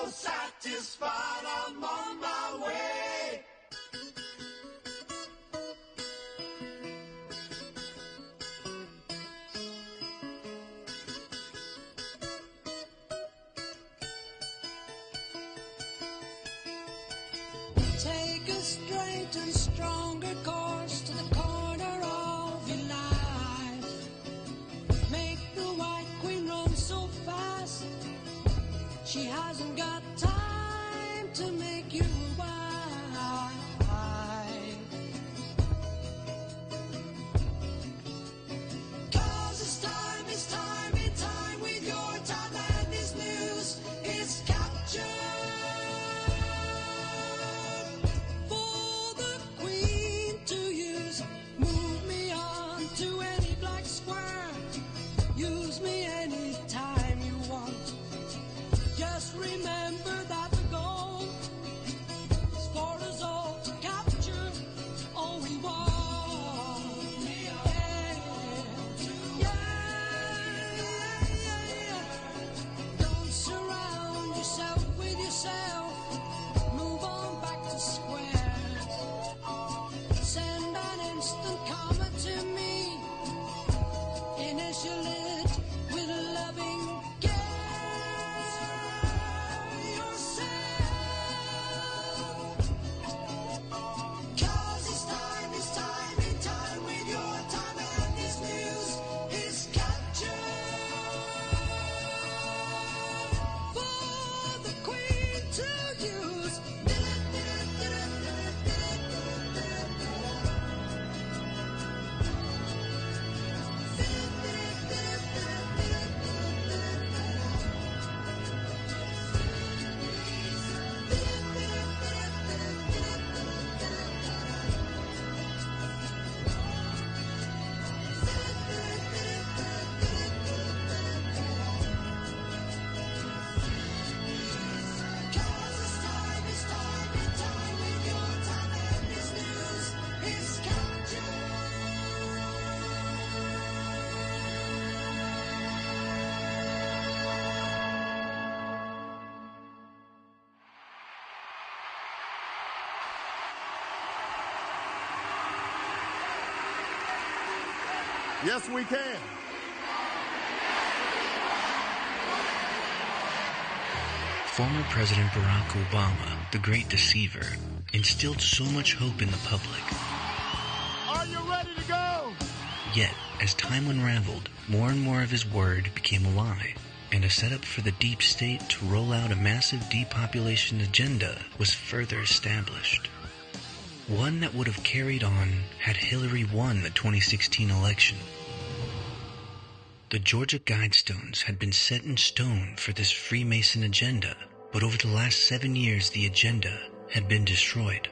so satisfied, I'm on my way. Take a straight and stronger course to the corner of your life. Make the White Queen run so fast, she hasn't got time to make you wife. 'Cause it's time with your time, and this news is captured. For the Queen to use, move me on to any black square. Use me anytime you want. Just remember that the goal is for us all to capture all we want. Yeah. Don't surround yourself with yourself. Move on back to square. Send an instant comment to me. Initial it with a loving care yourself. 'Cause it's time with your time, and this news is captured. For the Queen to use. Yes, we can. Former President Barack Obama, the great deceiver, instilled so much hope in the public. Are you ready to go? Yet, as time unraveled, more and more of his word became a lie, and a setup for the deep state to roll out a massive depopulation agenda was further established. One that would have carried on had Hillary won the 2016 election. The Georgia Guidestones had been set in stone for this Freemason agenda, but over the last 7 years the agenda had been destroyed.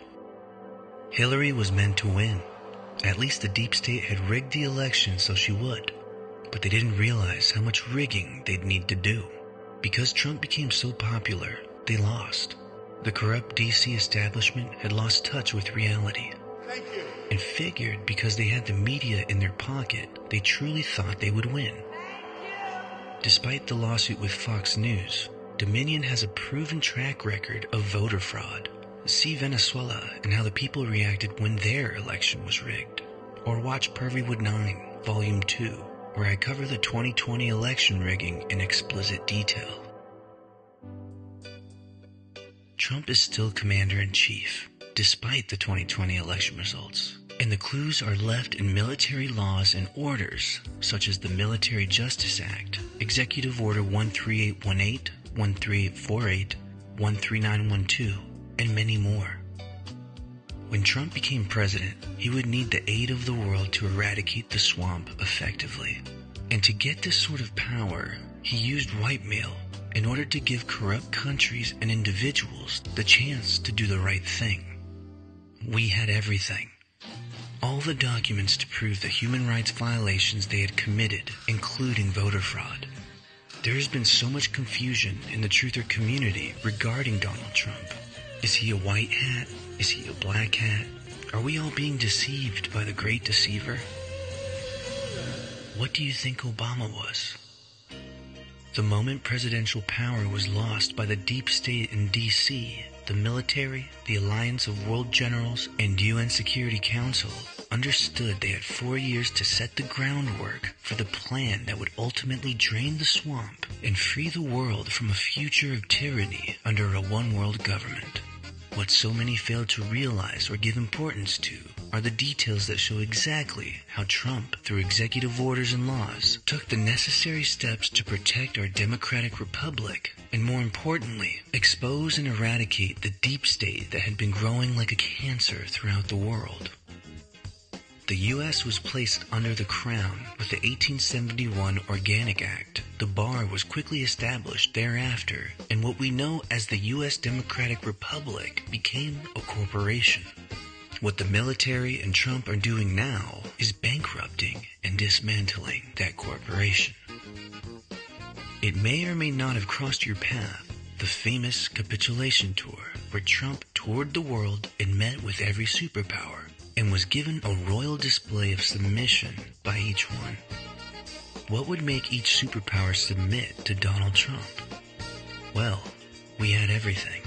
Hillary was meant to win. At least the deep state had rigged the election so she would, but they didn't realize how much rigging they'd need to do. Because Trump became so popular, they lost. The corrupt DC establishment had lost touch with reality. Thank you. And figured because they had the media in their pocket, they truly thought they would win. Despite the lawsuit with Fox News, Dominion has a proven track record of voter fraud. See Venezuela and how the people reacted when their election was rigged. Or watch Pervywood 9, Volume 2, where I cover the 2020 election rigging in explicit detail. Trump is still commander-in-chief, despite the 2020 election results. And the clues are left in military laws and orders, such as the Military Justice Act, Executive Order 13818, 13848, 13912, and many more. When Trump became president, he would need the aid of the world to eradicate the swamp effectively. And to get this sort of power, he used whitemail in order to give corrupt countries and individuals the chance to do the right thing. We had everything. All the documents to prove the human rights violations they had committed, including voter fraud. There has been so much confusion in the truther community regarding Donald Trump. Is he a white hat? Is he a black hat? Are we all being deceived by the great deceiver? What do you think Obama was? The moment presidential power was lost by the deep state in D.C., the military, the Alliance of World Generals, and UN Security Council understood they had 4 years to set the groundwork for the plan that would ultimately drain the swamp and free the world from a future of tyranny under a one-world government. What so many failed to realize or give importance to are the details that show exactly how Trump, through executive orders and laws, took the necessary steps to protect our democratic republic and, more importantly, expose and eradicate the deep state that had been growing like a cancer throughout the world. The U.S. was placed under the crown with the 1871 Organic Act. The bar was quickly established thereafter, and what we know as the U.S. Democratic Republic became a corporation. What the military and Trump are doing now is bankrupting and dismantling that corporation. It may or may not have crossed your path, the famous capitulation tour, where Trump toured the world and met with every superpower, and was given a royal display of submission by each one. What would make each superpower submit to Donald Trump? Well, we had everything.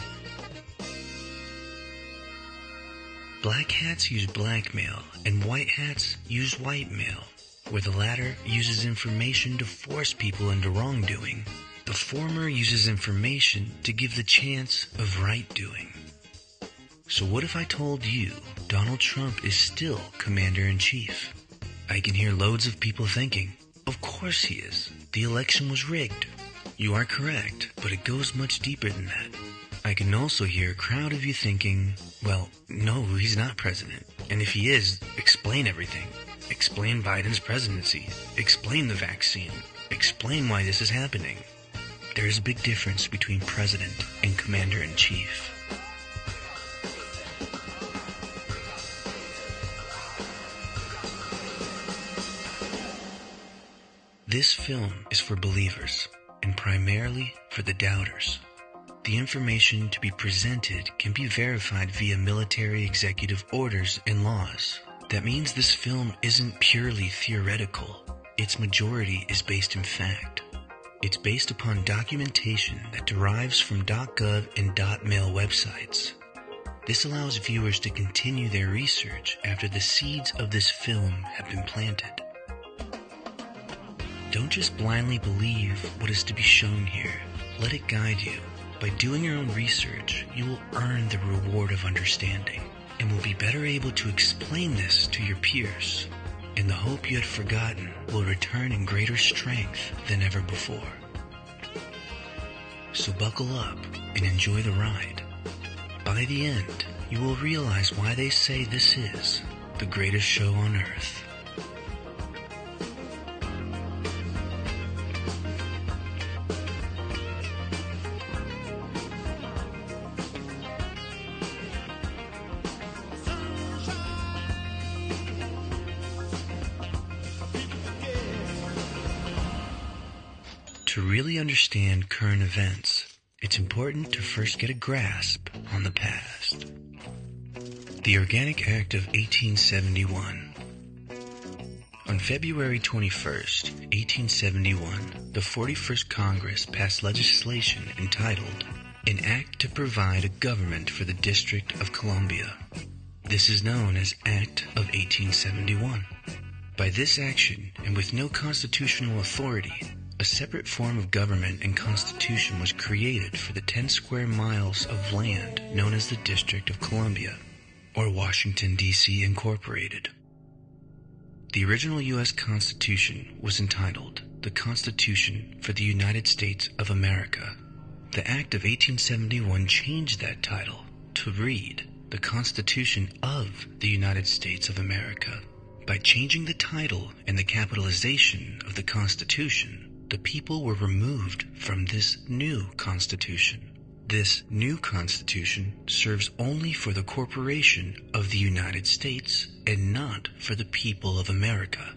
Black hats use blackmail, and white hats use whitemail, where the latter uses information to force people into wrongdoing. The former uses information to give the chance of right doing. So what if I told you Donald Trump is still Commander-in-Chief? I can hear loads of people thinking, of course he is. The election was rigged. You are correct, but it goes much deeper than that. I can also hear a crowd of you thinking, well, no, he's not president. And if he is, explain everything. Explain Biden's presidency. Explain the vaccine. Explain why this is happening. There is a big difference between president and Commander-in-Chief. This film is for believers, and primarily for the doubters. The information to be presented can be verified via military executive orders and laws. That means this film isn't purely theoretical. Its majority is based in fact. It's based upon documentation that derives from .gov and .mil websites. This allows viewers to continue their research after the seeds of this film have been planted. Don't just blindly believe what is to be shown here. Let it guide you. By doing your own research, you will earn the reward of understanding and will be better able to explain this to your peers. And the hope you had forgotten will return in greater strength than ever before. So buckle up and enjoy the ride. By the end, you will realize why they say this is the greatest show on earth. To really understand current events, it's important to first get a grasp on the past. The Organic Act of 1871. On February 21st, 1871, the 41st Congress passed legislation entitled An Act to Provide a Government for the District of Columbia. This is known as Act of 1871. By this action, and with no constitutional authority, a separate form of government and constitution was created for the 10 square miles of land known as the District of Columbia, or Washington, D.C. Incorporated. The original U.S. Constitution was entitled the Constitution for the United States of America. The Act of 1871 changed that title to read the Constitution of the United States of America. By changing the title and the capitalization of the Constitution, the people were removed from this new Constitution. This new Constitution serves only for the corporation of the United States and not for the people of America.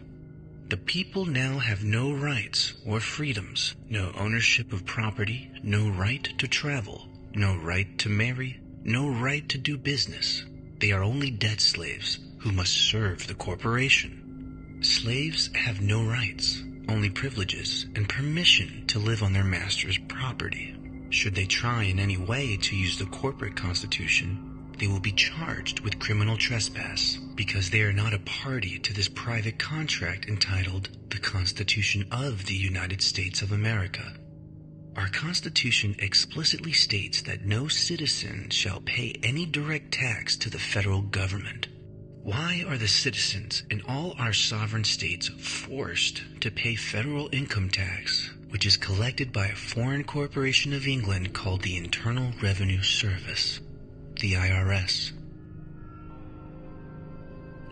The people now have no rights or freedoms, no ownership of property, no right to travel, no right to marry, no right to do business. They are only debt slaves who must serve the corporation. Slaves have no rights, only privileges and permission to live on their master's property. Should they try in any way to use the corporate constitution, they will be charged with criminal trespass because they are not a party to this private contract entitled the Constitution of the United States of America. Our Constitution explicitly states that no citizen shall pay any direct tax to the federal government. Why are the citizens in all our sovereign states forced to pay federal income tax, which is collected by a foreign corporation of England called the Internal Revenue Service, the IRS?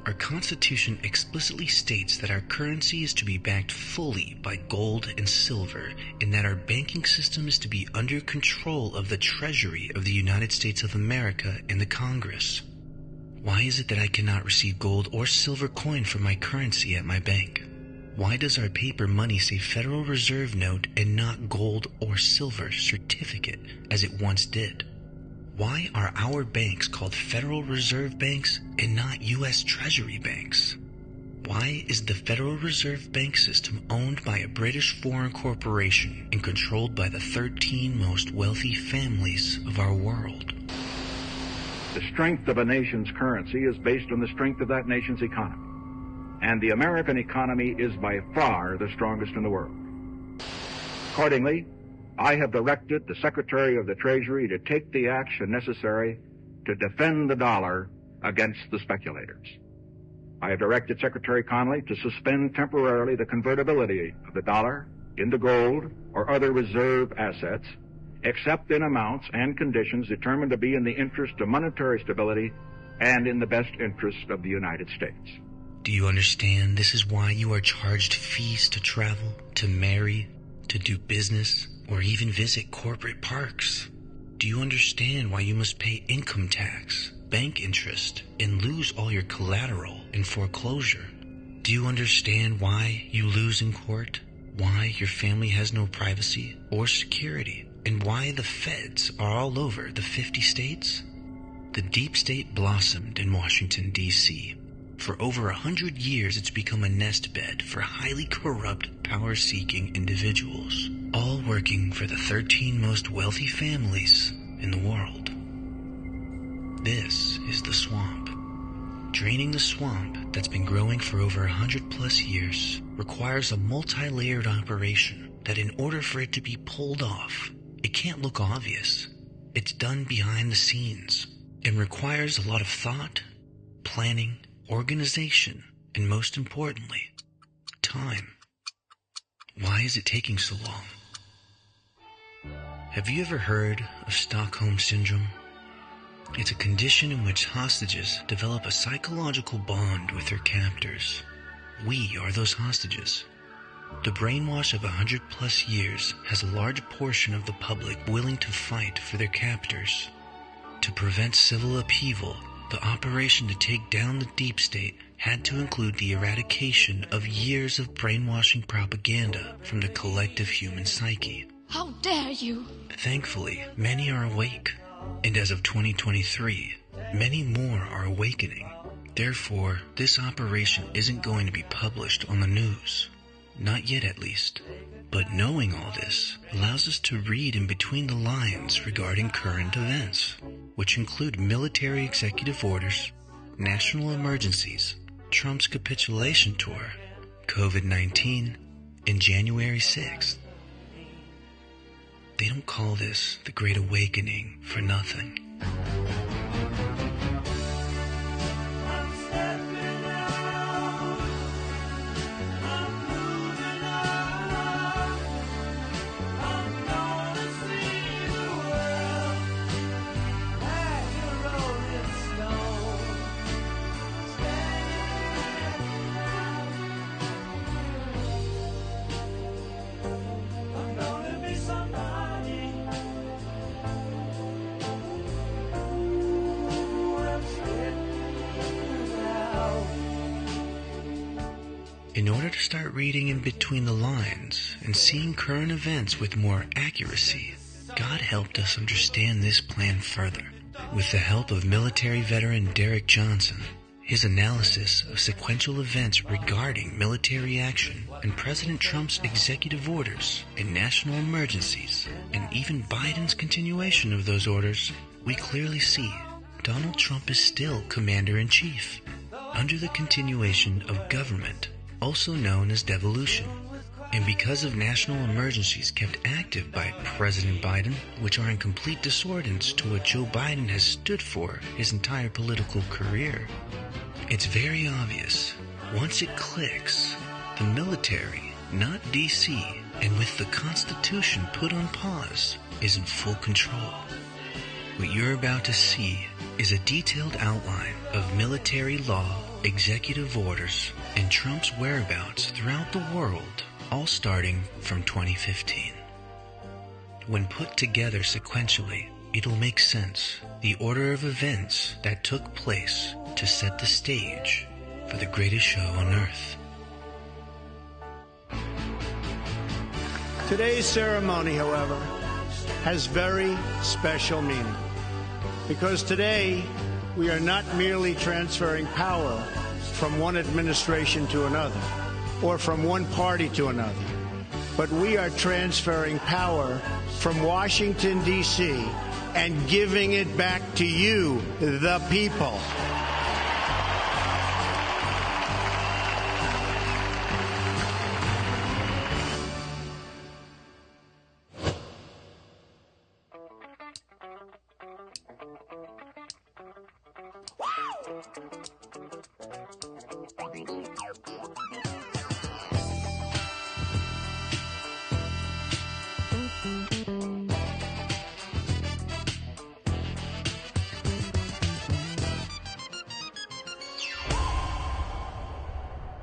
Our Constitution explicitly states that our currency is to be backed fully by gold and silver, and that our banking system is to be under control of the Treasury of the United States of America and the Congress. Why is it that I cannot receive gold or silver coin from my currency at my bank? Why does our paper money say Federal Reserve note and not gold or silver certificate as it once did? Why are our banks called Federal Reserve banks and not U.S. Treasury banks? Why is the Federal Reserve bank system owned by a British foreign corporation and controlled by the 13 most wealthy families of our world? The strength of a nation's currency is based on the strength of that nation's economy. And the American economy is by far the strongest in the world. Accordingly, I have directed the Secretary of the Treasury to take the action necessary to defend the dollar against the speculators. I have directed Secretary Connally to suspend temporarily the convertibility of the dollar into gold or other reserve assets, except in amounts and conditions determined to be in the interest of monetary stability and in the best interest of the United States. Do you understand this is why you are charged fees to travel, to marry, to do business, or even visit corporate parks? Do you understand why you must pay income tax, bank interest, and lose all your collateral in foreclosure? Do you understand why you lose in court? Why your family has no privacy or security? And why the feds are all over the 50 states? The deep state blossomed in Washington, D.C. For over 100 years, it's become a nest bed for highly corrupt, power-seeking individuals, all working for the 13 most wealthy families in the world. This is the swamp. Draining the swamp that's been growing for over 100 plus years requires a multi-layered operation that in order for it to be pulled off, it can't look obvious. It's done behind the scenes and requires a lot of thought, planning, organization, and most importantly, time. Why is it taking so long? Have you ever heard of Stockholm Syndrome? It's a condition in which hostages develop a psychological bond with their captors. We are those hostages. The brainwash of 100 plus years has a large portion of the public willing to fight for their captors. To prevent civil upheaval, the operation to take down the deep state had to include the eradication of years of brainwashing propaganda from the collective human psyche. How dare you! Thankfully, many are awake, and as of 2023, many more are awakening. Therefore, this operation isn't going to be published on the news. Not yet, at least. But knowing all this allows us to read in between the lines regarding current events, which include military executive orders, national emergencies, Trump's capitulation tour, COVID-19, and January 6th. They don't call this the Great Awakening for nothing. In order to start reading in between the lines and seeing current events with more accuracy, God helped us understand this plan further. With the help of military veteran Derek Johnson, His analysis of sequential events regarding military action and President Trump's executive orders and national emergencies, and even Biden's continuation of those orders, we clearly see Donald Trump is still Commander-in-Chief under the continuation of government, also known as devolution. And because of national emergencies kept active by President Biden, which are in complete discordance to what Joe Biden has stood for his entire political career, it's very obvious, once it clicks, the military, not DC, and with the Constitution put on pause, is in full control. What you're about to see is a detailed outline of military law, executive orders, and Trump's whereabouts throughout the world, all starting from 2015. When put together sequentially, it'll make sense, the order of events that took place to set the stage for the greatest show on earth. Today's ceremony, however, has very special meaning, because today we are not merely transferring power from one administration to another, or from one party to another, but we are transferring power from Washington, D.C., and giving it back to you, the people.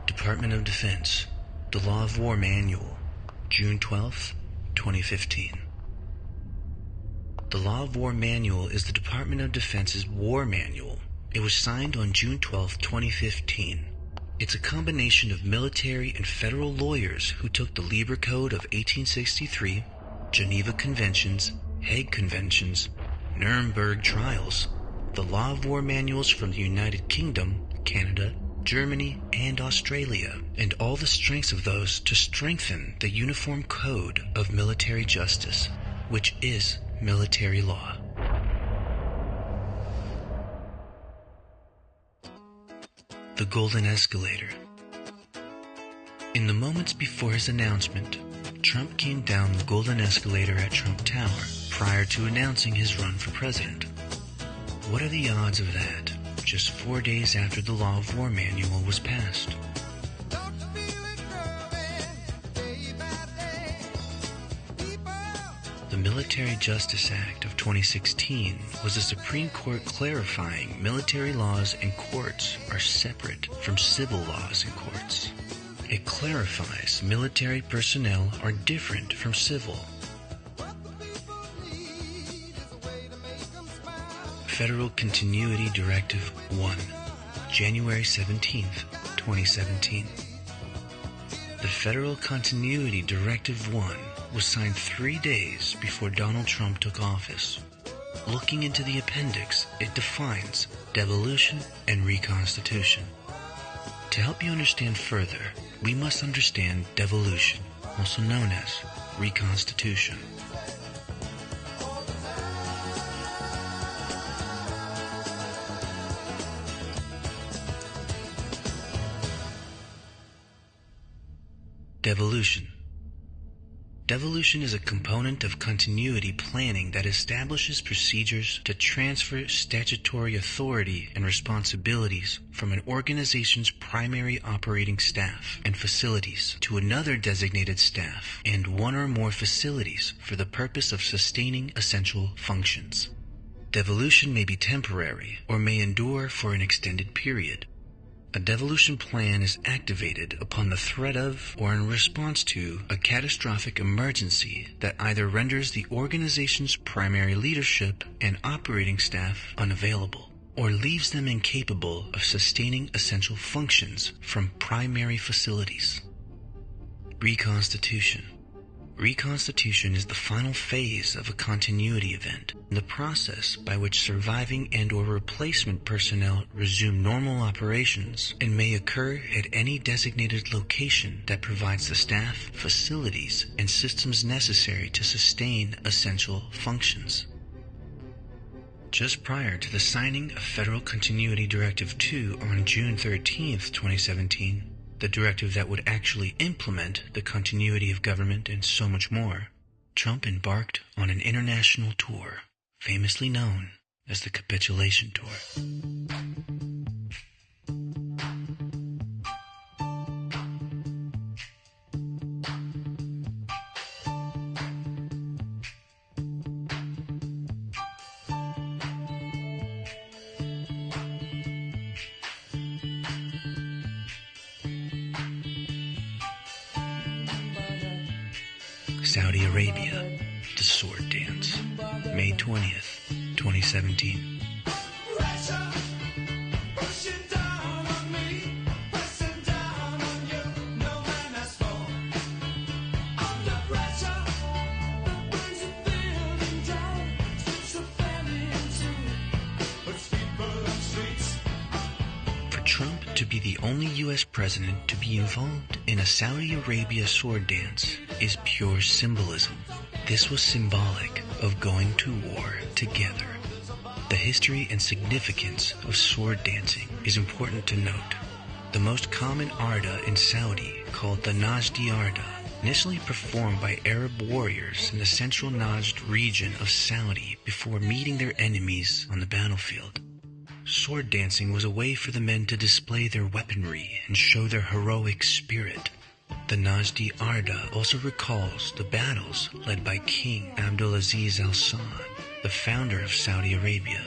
Department of Defense, The Law of War Manual, June 12, 2015. The Law of War Manual is the Department of Defense's war manual. It was signed on June 12, 2015. It's a combination of military and federal lawyers who took the Lieber Code of 1863, Geneva Conventions, Hague Conventions, Nuremberg Trials, the Law of War manuals from the United Kingdom, Canada, Germany, and Australia, and all the strengths of those to strengthen the Uniform Code of Military Justice, which is military law. The Golden Escalator. In the moments before his announcement, Trump came down the Golden Escalator at Trump Tower prior to announcing his run for president. What are the odds of that? Just 4 days after the Law of War Manual was passed. The Military Justice Act of 2016 was the Supreme Court clarifying military laws and courts are separate from civil laws and courts. It clarifies military personnel are different from civil. Federal Continuity Directive 1, January 17, 2017. The Federal Continuity Directive 1 was signed 3 days before Donald Trump took office. Looking into the appendix, it defines devolution and reconstitution. To help you understand further, we must understand devolution, also known as reconstitution. Devolution. Devolution is a component of continuity planning that establishes procedures to transfer statutory authority and responsibilities from an organization's primary operating staff and facilities to another designated staff and one or more facilities for the purpose of sustaining essential functions. Devolution may be temporary or may endure for an extended period. A devolution plan is activated upon the threat of or in response to a catastrophic emergency that either renders the organization's primary leadership and operating staff unavailable or leaves them incapable of sustaining essential functions from primary facilities. Reconstitution. Reconstitution is the final phase of a continuity event, the process by which surviving and/or replacement personnel resume normal operations and may occur at any designated location that provides the staff, facilities, and systems necessary to sustain essential functions. Just prior to the signing of Federal Continuity Directive 2 on June 13, 2017, the directive that would actually implement the continuity of government and so much more, Trump embarked on an international tour, famously known as the Capitulation Tour. Saudi Arabia, the sword dance, May 20th, 2017. Pressure, pushing down on me, pressing down on you. No man has fallen under pressure. The brings a feeling down, slips a family into, puts people on streets. For Trump to be the only U.S. president to be involved in a Saudi Arabia sword dance is pure symbolism. This was symbolic of going to war together. The history and significance of sword dancing is important to note. The most common Arda in Saudi, called the Najdi Arda, initially performed by Arab warriors in the central Najd region of Saudi before meeting their enemies on the battlefield. Sword dancing was a way for the men to display their weaponry and show their heroic spirit. The Najdi Arda also recalls the battles led by King Abdulaziz Al Saud, the founder of Saudi Arabia.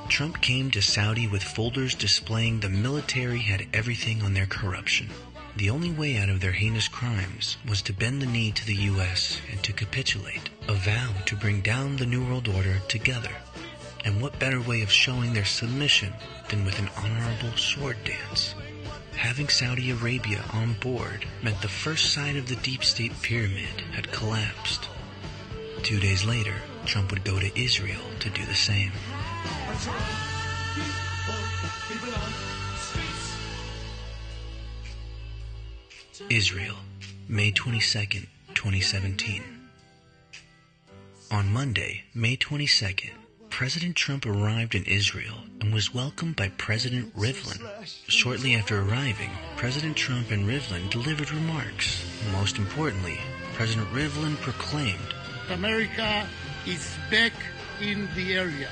Trump came to Saudi with folders displaying the military had everything on their corruption. The only way out of their heinous crimes was to bend the knee to the U.S. and to capitulate, a vow to bring down the New World Order together. And what better way of showing their submission than with an honorable sword dance? Having Saudi Arabia on board meant the first side of the deep state pyramid had collapsed. 2 days later, Trump would go to Israel to do the same. Israel, May 22nd, 2017. On Monday, May 22nd, President Trump arrived in Israel and was welcomed by President Rivlin. Shortly after arriving, President Trump and Rivlin delivered remarks. Most importantly, President Rivlin proclaimed, America is back in the area.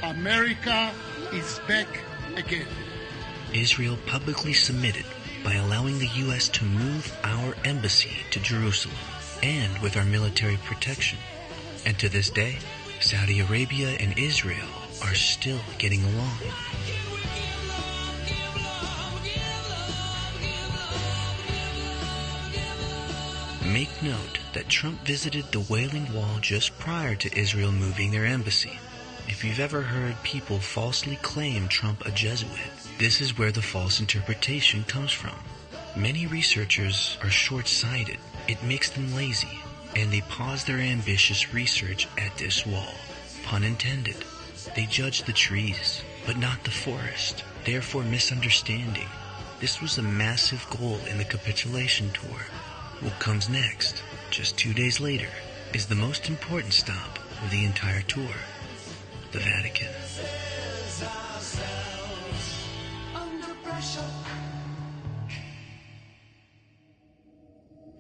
America is back again. Israel publicly submitted by allowing the U.S. to move our embassy to Jerusalem and with our military protection. And to this day, Saudi Arabia and Israel are still getting along. Make note that Trump visited the Wailing Wall just prior to Israel moving their embassy. If you've ever heard people falsely claim Trump a Jesuit, this is where the false interpretation comes from. Many researchers are short-sighted. It makes them lazy, and they pause their ambitious research at this wall. Pun intended. They judge the trees, but not the forest, therefore misunderstanding. This was a massive goal in the capitulation tour. What comes next, just 2 days later, is the most important stop of the entire tour, the Vatican.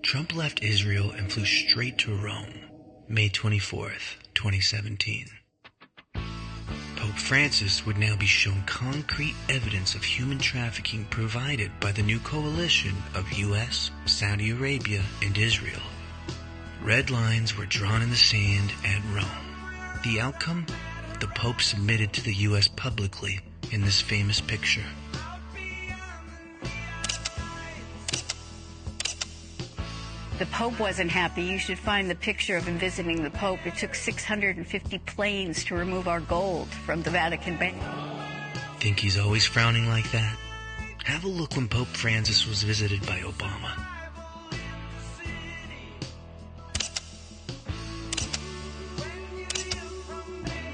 Trump left Israel and flew straight to Rome, May 24th, 2017. Pope Francis would now be shown concrete evidence of human trafficking provided by the new coalition of U.S., Saudi Arabia, and Israel. Red lines were drawn in the sand at Rome. The outcome? The Pope submitted to the U.S. publicly in this famous picture. The Pope wasn't happy. You should find the picture of him visiting the Pope. It took 650 planes to remove our gold from the Vatican Bank. Think he's always frowning like that? Have a look when Pope Francis was visited by Obama.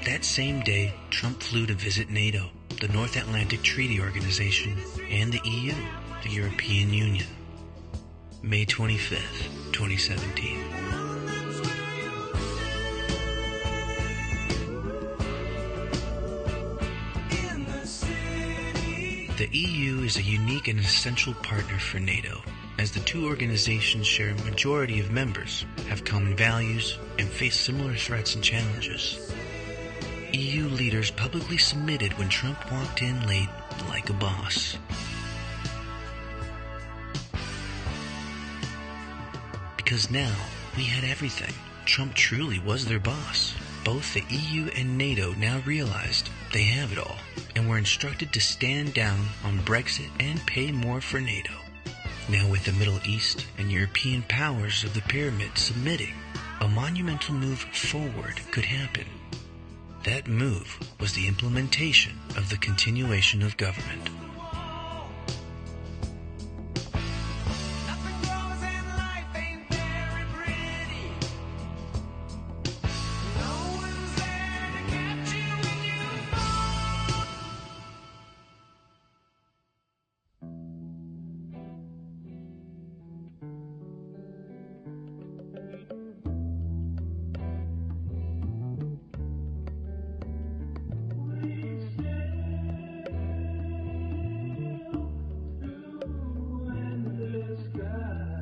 That same day, Trump flew to visit NATO, the North Atlantic Treaty Organization, and the EU, the European Union. May 25th, 2017. The EU is a unique and essential partner for NATO, as the two organizations share a majority of members, have common values, and face similar threats and challenges. EU leaders publicly submitted when Trump walked in late like a boss. Because now, we had everything. Trump truly was their boss. Both the EU and NATO now realized they have it all, and were instructed to stand down on Brexit and pay more for NATO. Now with the Middle East and European powers of the pyramid submitting, a monumental move forward could happen. That move was the implementation of the continuation of government.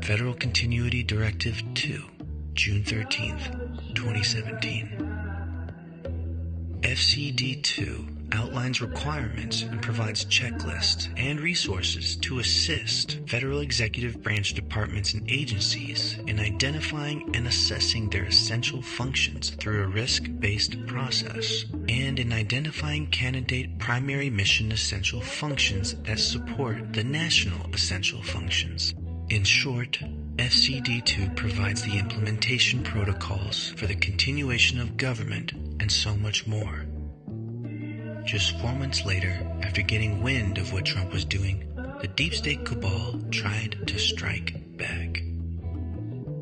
Federal Continuity Directive 2, June 13th, 2017. FCD2 outlines requirements and provides checklists and resources to assist federal executive branch departments and agencies in identifying and assessing their essential functions through a risk-based process, and in identifying candidate primary mission essential functions that support the national essential functions. In short, FCD2 provides the implementation protocols for the continuation of government and so much more. Just 4 months later, after getting wind of what Trump was doing, the deep state cabal tried to strike back.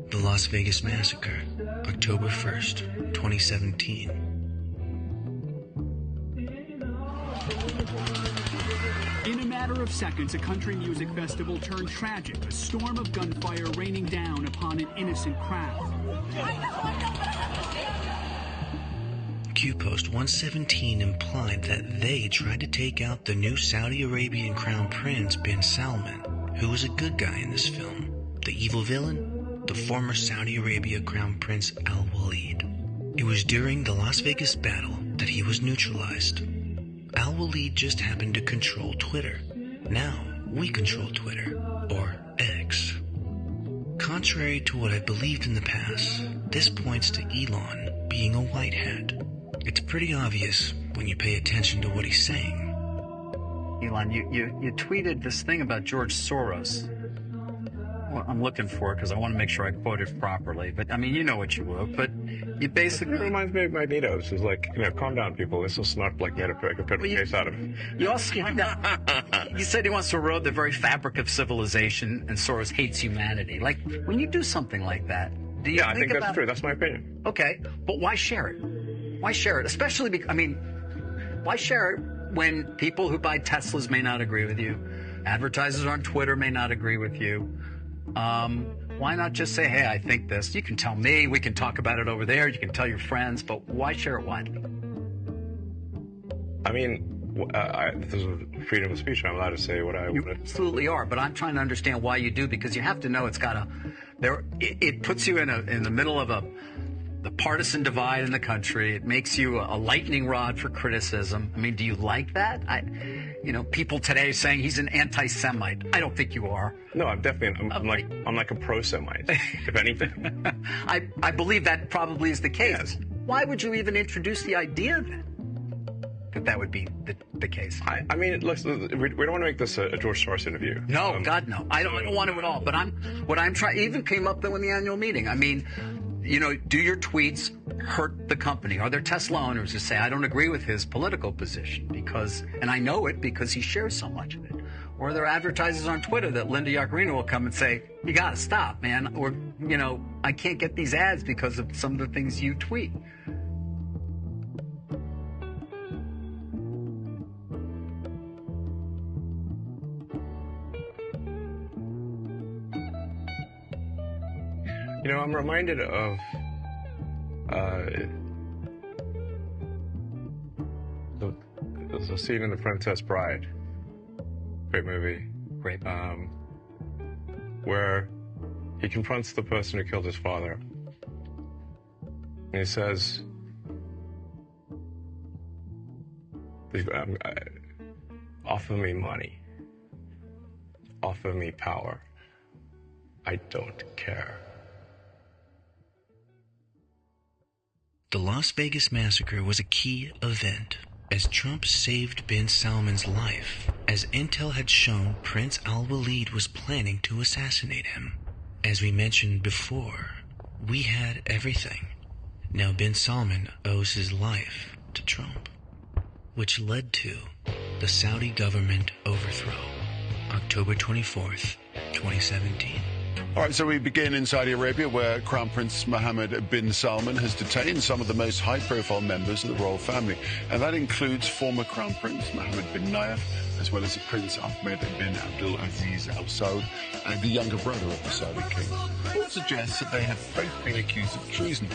The Las Vegas Massacre, October 1st, 2017. In a matter of seconds, a country music festival turned tragic, a storm of gunfire raining down upon an innocent crowd. Q-Post 117 implied that they tried to take out the new Saudi Arabian Crown Prince bin Salman, who was a good guy in this film. The evil villain? The former Saudi Arabia Crown Prince Al-Walid. It was during the Las Vegas battle that he was neutralized. Al-Walid just happened to control Twitter. Now, we control Twitter, or X. Contrary to what I believed in the past, this points to Elon being a white hat. It's pretty obvious when you pay attention to what he's saying. Elon, you tweeted this thing about George Soros. Well, I'm looking for it because I want to make sure I quote it properly. But, I mean, you know what you wrote. But you basically... It reminds me of Magneto's. It's like, calm down, people. This is not like you had to pick a case out of it. You also... you said he wants to erode the very fabric of civilization, and Soros hates humanity. Like, when you do something like that, do you I think that's true. That's my opinion. Okay, but why share it? Why share it? Especially because, why share it when people who buy Teslas may not agree with you, advertisers on Twitter may not agree with you? Why not just say, hey, I think this. You can tell me. We can talk about it over there. You can tell your friends. But why share it widely? This is freedom of speech. I'm allowed to say what I want. You absolutely are. But I'm trying to understand why you do, because you have to know it's got it puts you in the middle of the partisan divide in the country. It makes you a lightning rod for criticism. Do you like that? People today saying he's an anti-Semite. I don't think you are. No, I'm definitely. I'm like a pro-Semite, if anything. I believe that probably is the case. Yes. Why would you even introduce the idea then that would be the case? Look, we don't want to make this a George Soros interview. No, God, no. I don't want to at all. But I'm trying. Even came up though in the annual meeting. Do your tweets hurt the company? Are there Tesla owners who say, I don't agree with his political position and I know it because he shares so much of it? Or are there advertisers on Twitter that Linda Yaccarino will come and say, you got to stop, man. Or, I can't get these ads because of some of the things you tweet. You know, I'm reminded of there's a scene in The Princess Bride. Great movie. Great. Where he confronts the person who killed his father. And he says, offer me money. Offer me power. I don't care. The Las Vegas massacre was a key event, as Trump saved bin Salman's life, as intel had shown Prince Al-Walid was planning to assassinate him. As we mentioned before, we had everything. Now bin Salman owes his life to Trump, which led to the Saudi government overthrow, October 24th, 2017. All right, so we begin in Saudi Arabia, where Crown Prince Mohammed bin Salman has detained some of the most high-profile members of the royal family, and that includes former Crown Prince Mohammed bin Nayef, as well as Prince Ahmed bin Abdul Aziz Al Saud, and the younger brother of the Saudi king. All suggests that they have both been accused of treason.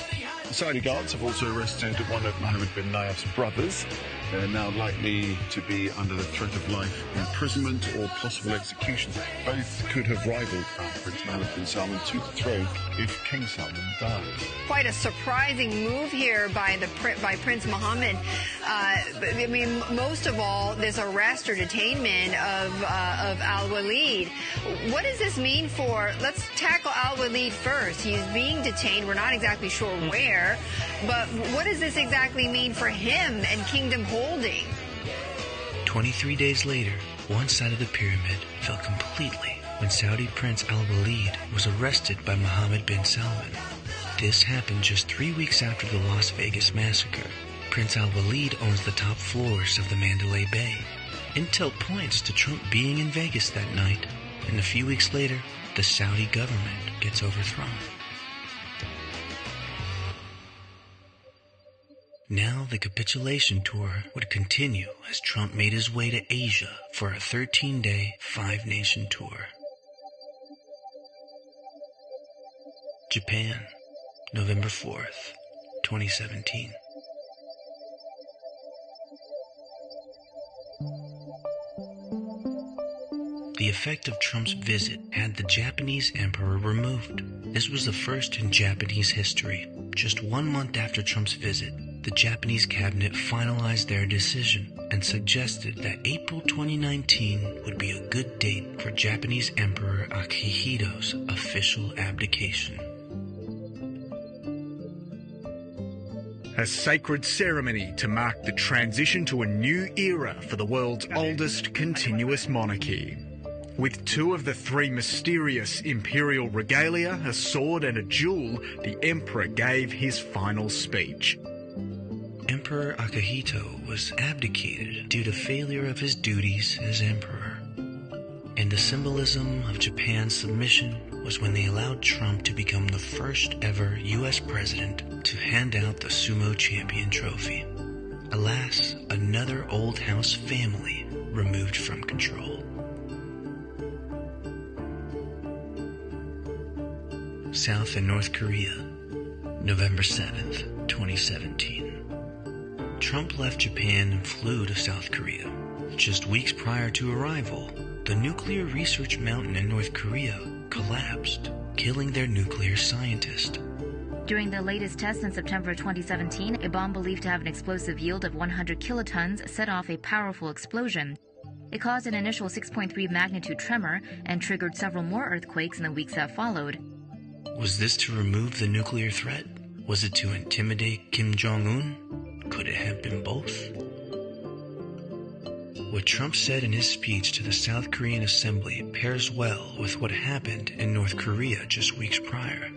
The Saudi guards have also arrested one of Mohammed bin Nayef's brothers. They're now likely to be under the threat of life imprisonment or possible execution. Both could have rivaled Crown Prince Mohammed bin Salman to the throne if King Salman died. Quite a surprising move here by Prince Mohammed. I mean, most of all, this arrest or detainment of Al-Walid. What does this mean for? Let's tackle Al-Walid first. He's being detained. We're not exactly sure where, but what does this exactly mean for him and Kingdom holding? 23 days later, one side of the pyramid fell completely when Saudi Prince Al-Walid was arrested by Mohammed bin Salman. This happened just 3 weeks after the Las Vegas massacre. Prince Al-Walid owns the top floors of the Mandalay Bay. Intel points to Trump being in Vegas that night, and a few weeks later, the Saudi government gets overthrown. Now the capitulation tour would continue as Trump made his way to Asia for a 13-day, 5-nation tour. Japan, November 4th, 2017. The effect of Trump's visit had the Japanese emperor removed. This was the first in Japanese history. Just 1 month after Trump's visit, the Japanese cabinet finalized their decision and suggested that April 2019 would be a good date for Japanese Emperor Akihito's official abdication. A sacred ceremony to mark the transition to a new era for the world's oldest continuous monarchy. With 2 of the 3 mysterious imperial regalia, a sword and a jewel, the emperor gave his final speech. Emperor Akihito was abdicated due to failure of his duties as emperor. And the symbolism of Japan's submission was when they allowed Trump to become the first ever U.S. president to hand out the sumo champion trophy. Alas, another old house family removed from control. South and North Korea, November 7th, 2017. Trump left Japan and flew to South Korea. Just weeks prior to arrival, the nuclear research mountain in North Korea collapsed, killing their nuclear scientist. During the latest test in September 2017, a bomb believed to have an explosive yield of 100 kilotons set off a powerful explosion. It caused an initial 6.3 magnitude tremor and triggered several more earthquakes in the weeks that followed. Was this to remove the nuclear threat? Was it to intimidate Kim Jong-un? Could it have been both? What Trump said in his speech to the South Korean Assembly pairs well with what happened in North Korea just weeks prior.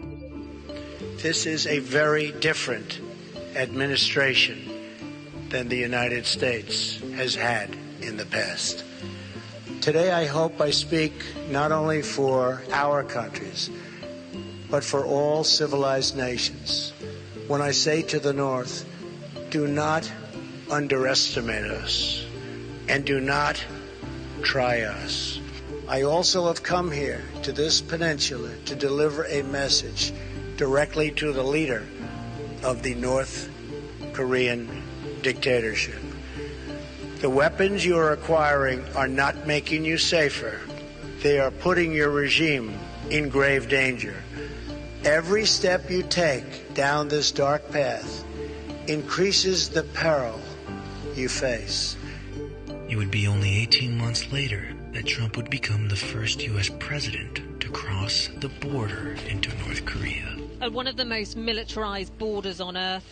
This is a very different administration than the United States has had in the past. Today, I hope I speak not only for our countries, but for all civilized nations when I say to the North, do not underestimate us and do not try us. I also have come here to this peninsula to deliver a message directly to the leader of the North Korean dictatorship. The weapons you are acquiring are not making you safer. They are putting your regime in grave danger. Every step you take down this dark path increases the peril you face. It would be only 18 months later that Trump would become the first U.S. president to cross the border into North Korea. At one of the most militarized borders on Earth,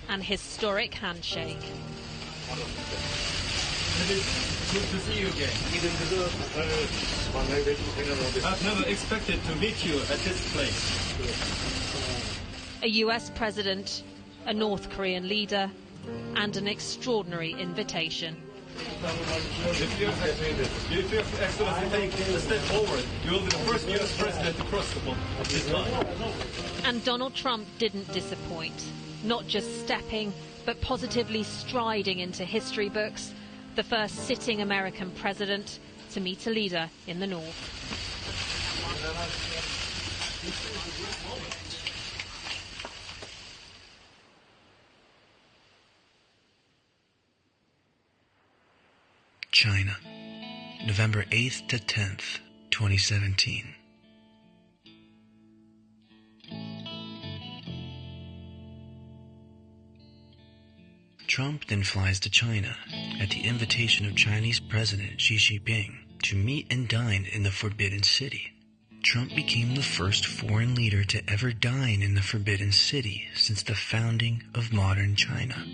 an historic handshake. Good to see you again. I've never expected to meet you at this place. A US president, a North Korean leader, and an extraordinary invitation. If Your Excellency take a step forward, you will be the first US president to cross this line. And Donald Trump didn't disappoint. Not just stepping, but positively striding into history books, the first sitting American president to meet a leader in the North. China, November 8th to 10th, 2017. Trump then flies to China at the invitation of Chinese President Xi Jinping to meet and dine in the Forbidden City. Trump became the first foreign leader to ever dine in the Forbidden City since the founding of modern China.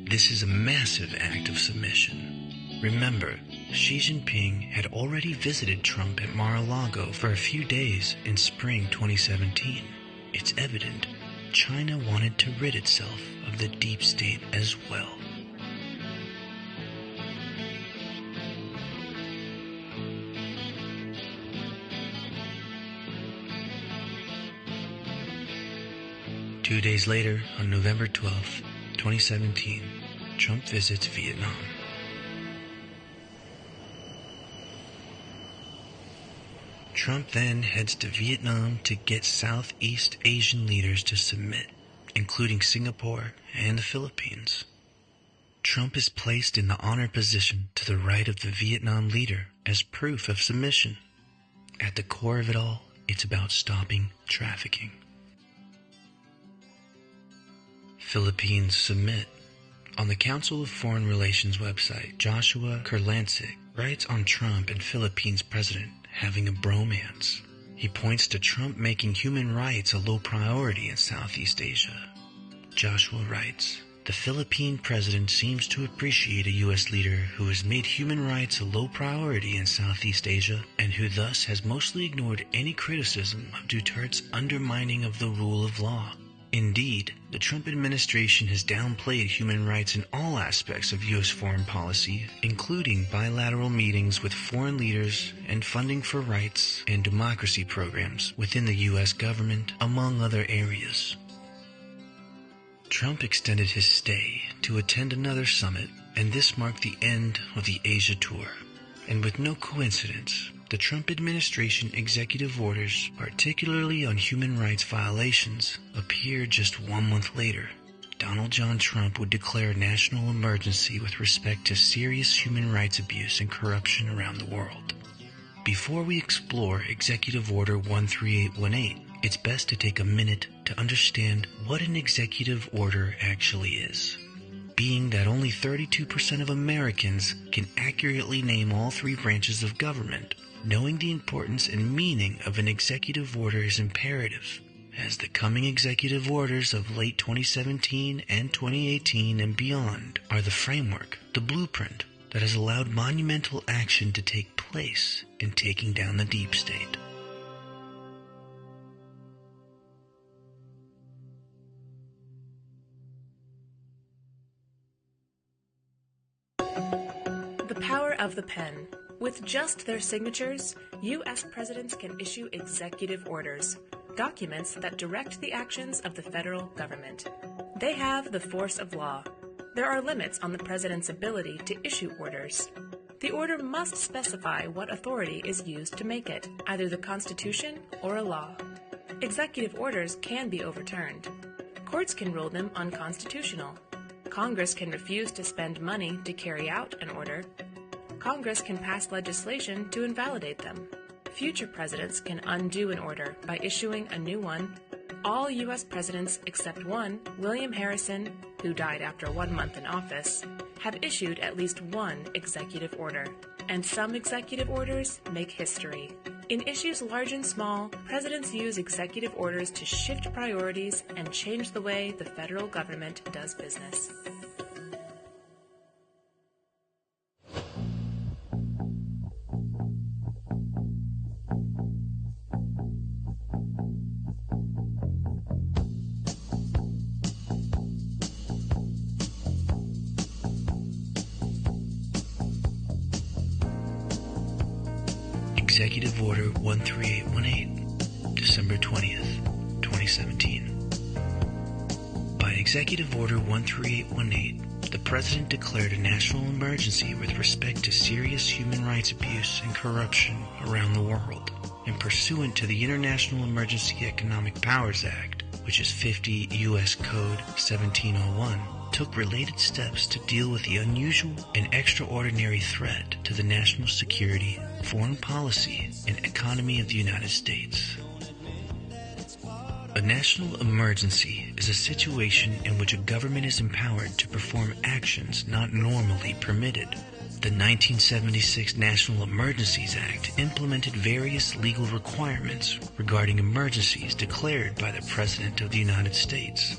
This is a massive act of submission. Remember, Xi Jinping had already visited Trump at Mar-a-Lago for a few days in spring 2017. It's evident China wanted to rid itself of the deep state as well. Two days later, on November 12th, 2017, Trump visits Vietnam. Trump then heads to Vietnam to get Southeast Asian leaders to submit, including Singapore and the Philippines. Trump is placed in the honor position to the right of the Vietnam leader as proof of submission. At the core of it all, it's about stopping trafficking. Philippines submit. On the Council of Foreign Relations website, Joshua Kurlancic writes on Trump and Philippines president having a bromance. He points to Trump making human rights a low priority in Southeast Asia. Joshua writes, "The Philippine president seems to appreciate a U.S. leader who has made human rights a low priority in Southeast Asia and who thus has mostly ignored any criticism of Duterte's undermining of the rule of law. Indeed, the Trump administration has downplayed human rights in all aspects of U.S. foreign policy, including bilateral meetings with foreign leaders and funding for rights and democracy programs within the U.S. government, among other areas." Trump extended his stay to attend another summit, and this marked the end of the Asia tour. And with no coincidence, the Trump administration executive orders, particularly on human rights violations, appeared just 1 month later. Donald John Trump would declare national emergency with respect to serious human rights abuse and corruption around the world. Before we explore Executive Order 13818, it's best to take a minute to understand what an executive order actually is. Being that only 32% of Americans can accurately name all 3 branches of government, knowing the importance and meaning of an executive order is imperative, as the coming executive orders of late 2017 and 2018 and beyond are the framework, the blueprint, that has allowed monumental action to take place in taking down the deep state. The power of the pen. With just their signatures, U.S. presidents can issue executive orders, documents that direct the actions of the federal government. They have the force of law. There are limits on the president's ability to issue orders. The order must specify what authority is used to make it, either the Constitution or a law. Executive orders can be overturned. Courts can rule them unconstitutional. Congress can refuse to spend money to carry out an order. Congress can pass legislation to invalidate them. Future presidents can undo an order by issuing a new one. All U.S. presidents except one, William Harrison, who died after 1 month in office, have issued at least one executive order. And some executive orders make history. In issues large and small, presidents use executive orders to shift priorities and change the way the federal government does business. Executive Order 13818, December 20th, 2017. By Executive Order 13818, the President declared a national emergency with respect to serious human rights abuse and corruption around the world, and pursuant to the International Emergency Economic Powers Act, which is 50 U.S. Code 1701, took related steps to deal with the unusual and extraordinary threat to the national security, foreign policy, and economy of the United States. A national emergency is a situation in which a government is empowered to perform actions not normally permitted. The 1976 National Emergencies Act implemented various legal requirements regarding emergencies declared by the President of the United States.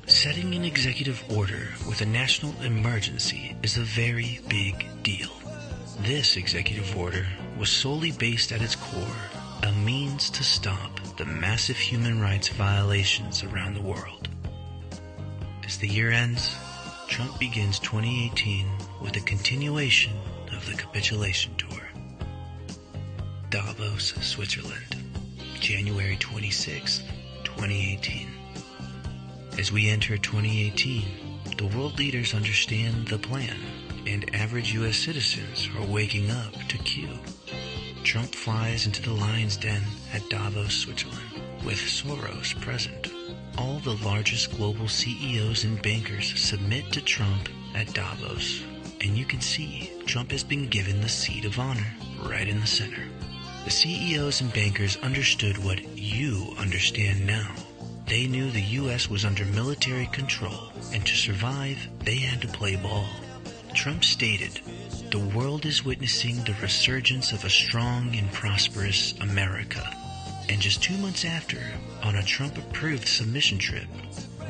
Setting an executive order with a national emergency is a very big deal. This executive order was solely based at its core a means to stop the massive human rights violations around the world. As the year ends, Trump begins 2018 with a continuation of the capitulation tour. Davos, Switzerland, January 26, 2018. As we enter 2018, the world leaders understand the plan, and average U.S. citizens are waking up to Q. Trump flies into the lion's den at Davos, Switzerland, with Soros present. All the largest global CEOs and bankers submit to Trump at Davos, and you can see Trump has been given the seat of honor right in the center. The CEOs and bankers understood what you understand now. They knew the U.S. was under military control, and to survive, they had to play ball. Trump stated, "The world is witnessing the resurgence of a strong and prosperous America." And just 2 months after, on a Trump-approved submission trip,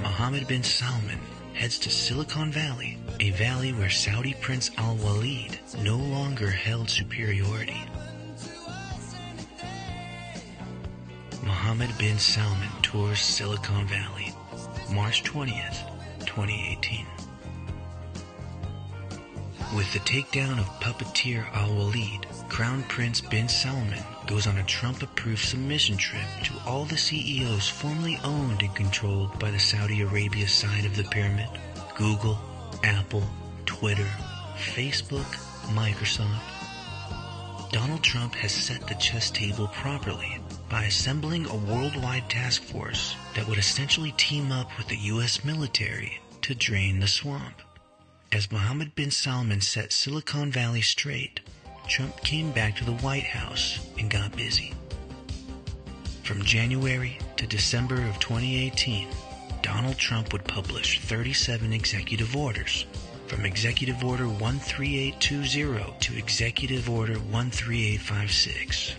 Mohammed bin Salman heads to Silicon Valley, a valley where Saudi Prince Al-Walid no longer held superiority. Mohammed bin Salman tours Silicon Valley, March 20th, 2018. With the takedown of puppeteer Al-Walid, Crown Prince bin Salman goes on a Trump-approved submission trip to all the CEOs formerly owned and controlled by the Saudi Arabia side of the pyramid: Google, Apple, Twitter, Facebook, Microsoft. Donald Trump has set the chess table properly by assembling a worldwide task force that would essentially team up with the U.S. military to drain the swamp. As Mohammed bin Salman set Silicon Valley straight, Trump came back to the White House and got busy. From January to December of 2018, Donald Trump would publish 37 executive orders, from Executive Order 13820 to Executive Order 13856.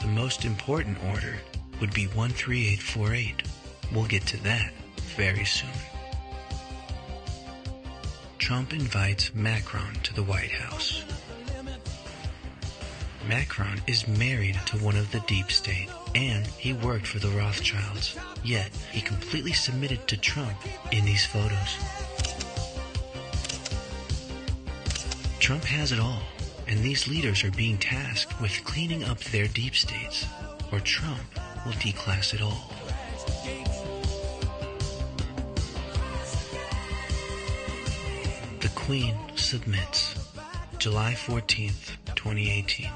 The most important order would be 13848. We'll get to that very soon. Trump invites Macron to the White House. Macron is married to one of the deep state, and he worked for the Rothschilds, yet he completely submitted to Trump in these photos. Trump has it all, and these leaders are being tasked with cleaning up their deep states. or Trump will declass it all. The Queen submits. July 14th, 2018.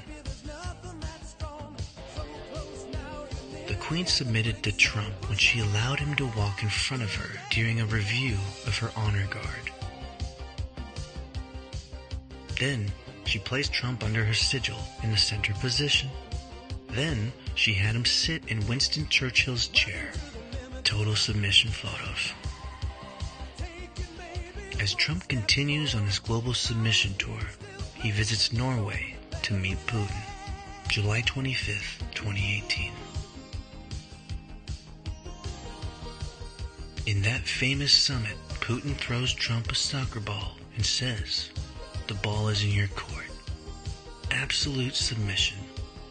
The Queen submitted to Trump when she allowed him to walk in front of her during a review of her honor guard. Then, she placed Trump under her sigil in the center position. Then, she had him sit in Winston Churchill's chair. Total submission photos. As Trump continues on his global submission tour, he visits Norway to meet Putin. July 25th, 2018. In that famous summit, Putin throws Trump a soccer ball and says, "The ball is in your court." Absolute submission.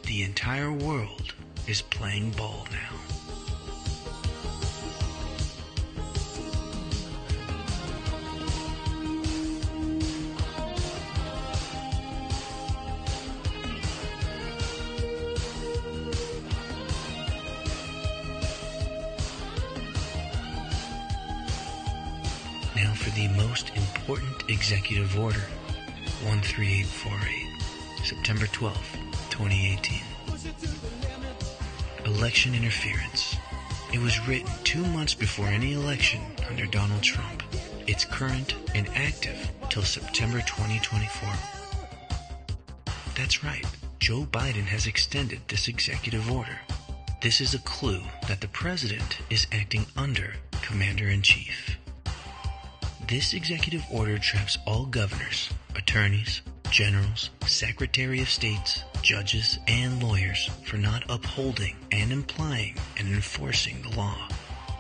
The entire world is playing ball now. Now for the most important executive order, 13848, September 12th, 2018. Election interference. It was written 2 months before any election under Donald Trump. It's current and active till September 2024. That's right, Joe Biden has extended this executive order. This is a clue that the president is acting under Commander-in-Chief. This executive order traps all governors, attorneys, generals, Secretary of States, judges, and lawyers for not upholding and implying and enforcing the law.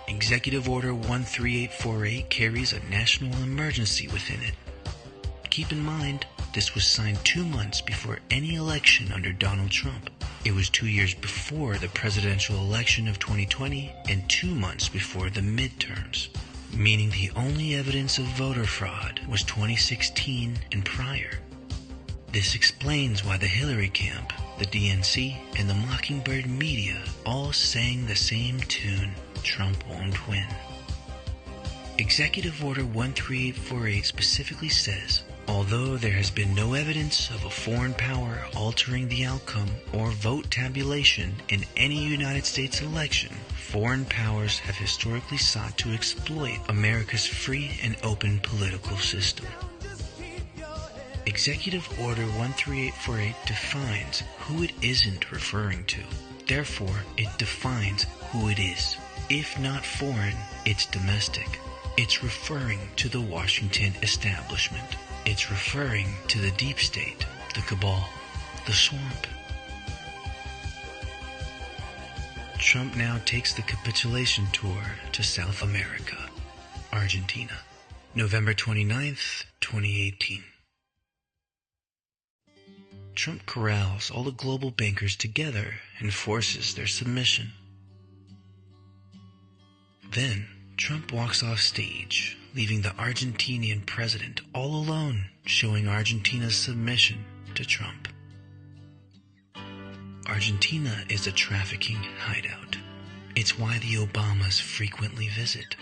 Executive Order 13848 carries a national emergency within it. Keep in mind, this was signed 2 months before any election under Donald Trump. It was 2 years before the presidential election of 2020 and 2 months before the midterms, meaning the only evidence of voter fraud was 2016 and prior. This explains why the Hillary camp, the DNC, and the Mockingbird media all sang the same tune, "Trump won't win." Executive Order 13848 specifically says, although there has been no evidence of a foreign power altering the outcome or vote tabulation in any United States election, foreign powers have historically sought to exploit America's free and open political system. Executive Order 13848 defines who it isn't referring to. Therefore, it defines who it is. If not foreign, it's domestic. It's referring to the Washington establishment. It's referring to the deep state, the cabal, the swamp. Trump now takes the capitulation tour to South America, Argentina, November 29th, 2018. Trump corrals all the global bankers together and forces their submission. Then, Trump walks off stage, leaving the Argentinian president all alone, showing Argentina's submission to Trump. Argentina is a trafficking hideout. It's why the Obamas frequently visit.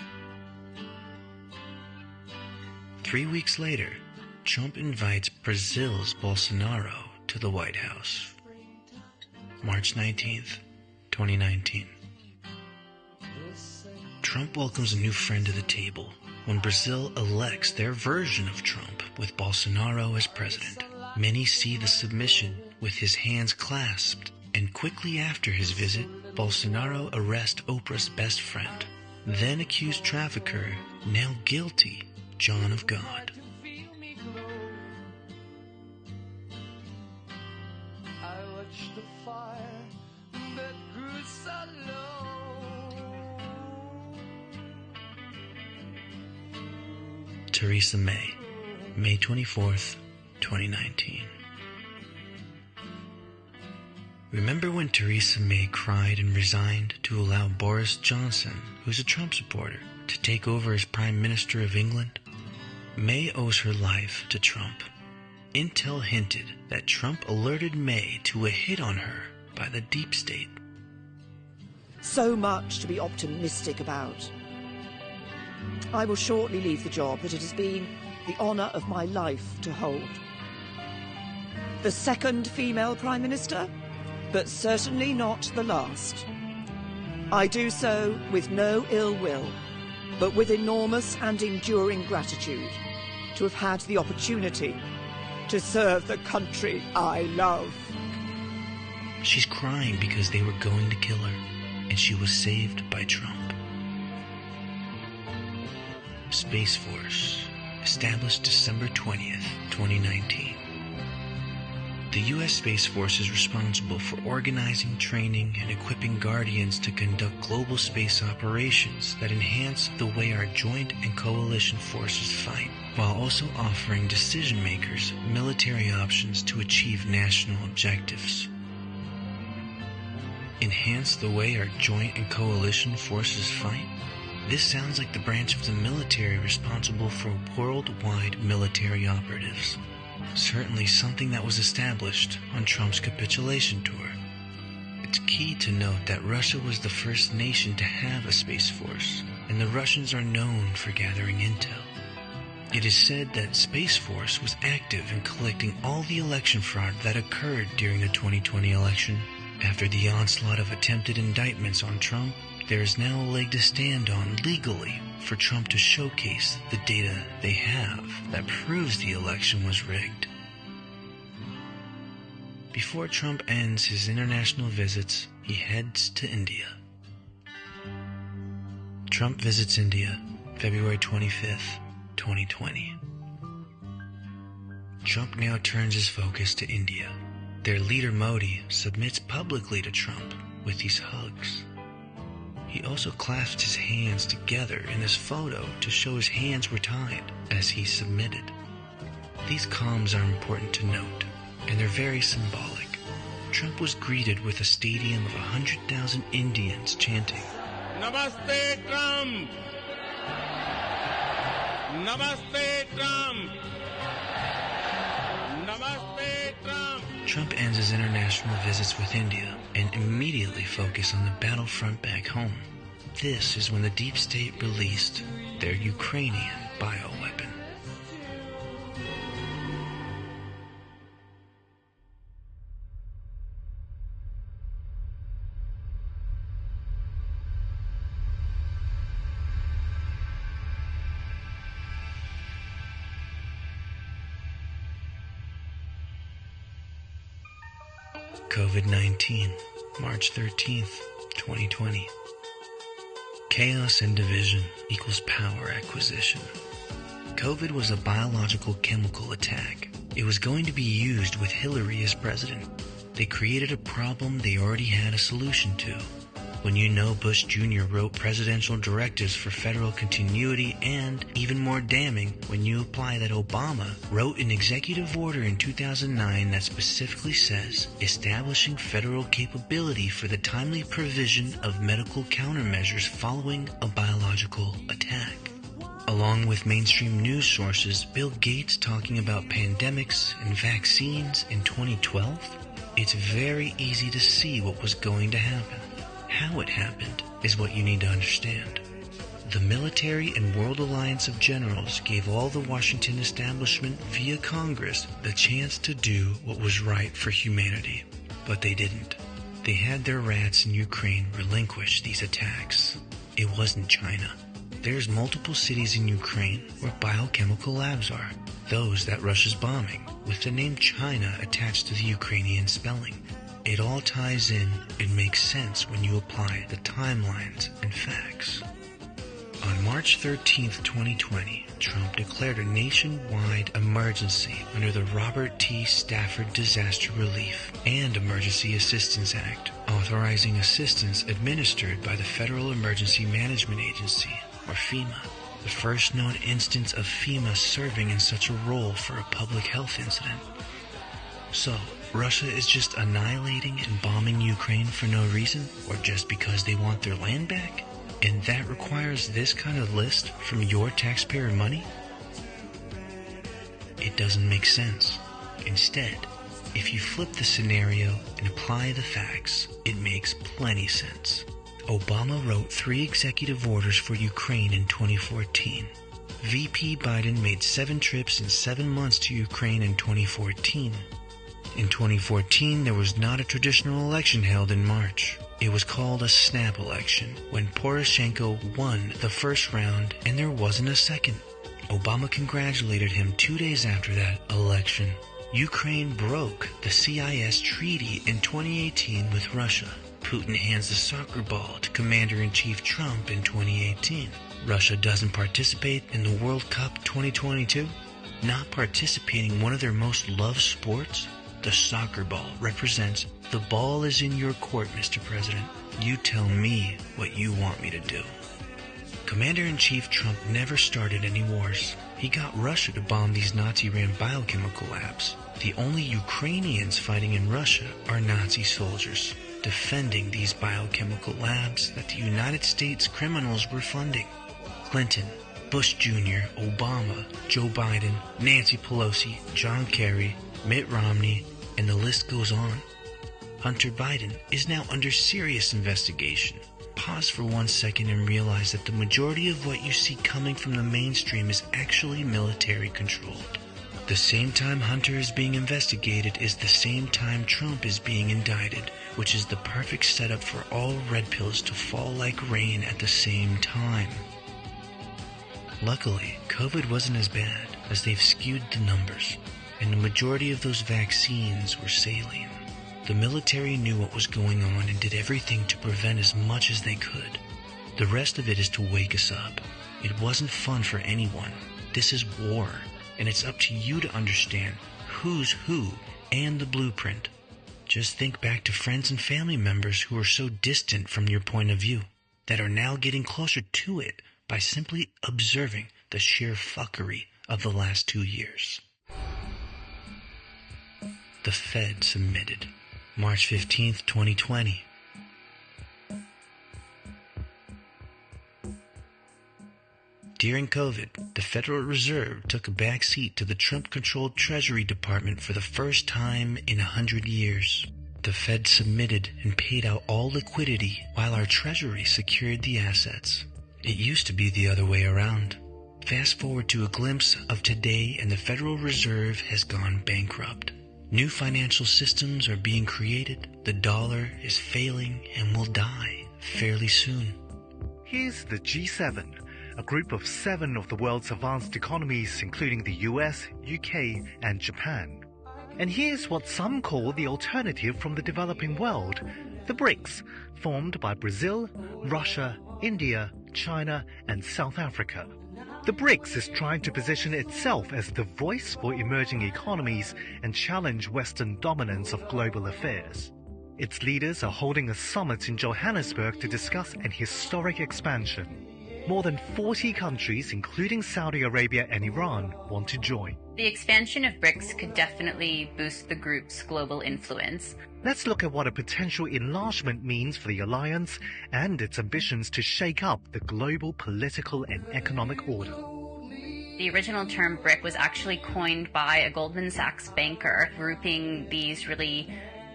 3 weeks later, Trump invites Brazil's Bolsonaro to the White House. March 19th, 2019. Trump welcomes a new friend to the table when Brazil elects their version of Trump with Bolsonaro as president. Many see the submission with his hands clasped, and quickly after his visit, Bolsonaro arrests Oprah's best friend, then accused trafficker, now guilty, John of God. Theresa May, May 24th, 2019. Remember when Theresa May cried and resigned to allow Boris Johnson, who's a Trump supporter, to take over as Prime Minister of England? May owes her life to Trump. Intel hinted that Trump alerted May to a hit on her by the deep state. So much to be optimistic about. I will shortly leave the job that it has been the honour of my life to hold. The second female Prime Minister, but certainly not the last. I do so with no ill will, but with enormous and enduring gratitude to have had the opportunity to serve the country I love. She's crying because they were going to kill her, and she was saved by Trump. Space Force, established December 20th, 2019. The U.S. Space Force is responsible for organizing, training, and equipping Guardians to conduct global space operations that enhance the way our joint and coalition forces fight, while also offering decision-makers military options to achieve national objectives. Enhance the way our joint and coalition forces fight? This sounds like the branch of the military responsible for worldwide military operatives. Certainly something that was established on Trump's capitulation tour. It's key to note that Russia was the first nation to have a space force, and the Russians are known for gathering intel. It is said that Space Force was active in collecting all the election fraud that occurred during the 2020 election. After the onslaught of attempted indictments on Trump, there is now a leg to stand on legally for Trump to showcase the data they have that proves the election was rigged. Before Trump ends his international visits, he heads to India. Trump visits India, February 25th, 2020. Trump now turns his focus to India. Their leader Modi submits publicly to Trump with these hugs. He also clasped his hands together in this photo to show his hands were tied as he submitted. These comms are important to note, and they're very symbolic. Trump was greeted with a stadium of 100,000 Indians chanting, Namaste, Trump! Namaste, Trump! Namaste, Trump! Trump ends his international visits with India and immediately focused on the battlefront back home. This is when the deep state released their Ukrainian bioweapon. COVID-19, March 13th, 2020. Chaos and division equals power acquisition. COVID was a biological chemical attack. It was going to be used with Hillary as president. They created a problem they already had a solution to. When you know Bush Jr. wrote presidential directives for federal continuity, and, even more damning, when you apply that Obama wrote an executive order in 2009 that specifically says, establishing federal capability for the timely provision of medical countermeasures following a biological attack. Along with mainstream news sources, Bill Gates talking about pandemics and vaccines in 2012, it's very easy to see what was going to happen. How it happened is what you need to understand. The military and World Alliance of Generals gave all the Washington establishment via Congress the chance to do what was right for humanity, but they didn't. They had their rats in Ukraine relinquish these attacks. It wasn't China. There's multiple cities in Ukraine where biochemical labs are, those that Russia's bombing, with the name China attached to the Ukrainian spelling. It all ties in and makes sense when you apply the timelines and facts. On March 13th, 2020, Trump declared a nationwide emergency under the Robert T. Stafford Disaster Relief and Emergency Assistance Act, authorizing assistance administered by the Federal Emergency Management Agency, or FEMA, the first known instance of FEMA serving in such a role for a public health incident. So, Russia is just annihilating and bombing Ukraine for no reason, or just because they want their land back? And that requires this kind of list from your taxpayer money? It doesn't make sense. Instead, if you flip the scenario and apply the facts, it makes plenty sense. Obama wrote 3 executive orders for Ukraine in 2014. VP Biden made 7 trips in 7 months to Ukraine in 2014. In 2014, there was not a traditional election held in March. It was called a snap election, when Poroshenko won the first round and there wasn't a second. Obama congratulated him 2 days after that election. Ukraine broke the CIS treaty in 2018 with Russia. Putin hands the soccer ball to Commander-in-Chief Trump in 2018. Russia doesn't participate in the World Cup 2022? Not participating in one of their most loved sports? The soccer ball represents the ball is in your court, Mr. President. You tell me what you want me to do. Commander-in-Chief Trump never started any wars. He got Russia to bomb these Nazi-ran biochemical labs. The only Ukrainians fighting in Russia are Nazi soldiers, defending these biochemical labs that the United States criminals were funding. Clinton, Bush Jr., Obama, Joe Biden, Nancy Pelosi, John Kerry, Mitt Romney, and the list goes on. Hunter Biden is now under serious investigation. Pause for 1 second and realize that the majority of what you see coming from the mainstream is actually military controlled. The same time Hunter is being investigated is the same time Trump is being indicted, which is the perfect setup for all red pills to fall like rain at the same time. Luckily, COVID wasn't as bad, as they've skewed the numbers, and the majority of those vaccines were saline. The military knew what was going on and did everything to prevent as much as they could. The rest of it is to wake us up. It wasn't fun for anyone. This is war, and it's up to you to understand who's who and the blueprint. Just think back to friends and family members who are so distant from your point of view, that are now getting closer to it by simply observing the sheer fuckery of the last 2 years. The Fed submitted. March 15th, 2020. During COVID, the Federal Reserve took a back seat to the Trump-controlled Treasury Department for the first time in 100 years. The Fed submitted and paid out all liquidity while our Treasury secured the assets. It used to be the other way around. Fast forward to a glimpse of today and the Federal Reserve has gone bankrupt. New financial systems are being created, the dollar is failing and will die fairly soon. Here's the G7, a group of 7 of the world's advanced economies, including the US, UK, and Japan. And here's what some call the alternative from the developing world, the BRICS, formed by Brazil, Russia, India, China, and South Africa. The BRICS is trying to position itself as the voice for emerging economies and challenge Western dominance of global affairs. Its leaders are holding a summit in Johannesburg to discuss an historic expansion. More than 40 countries, including Saudi Arabia and Iran, want to join. The expansion of BRICS could definitely boost the group's global influence. Let's look at what a potential enlargement means for the alliance and its ambitions to shake up the global political and economic order. The original term BRIC was actually coined by a Goldman Sachs banker, grouping these really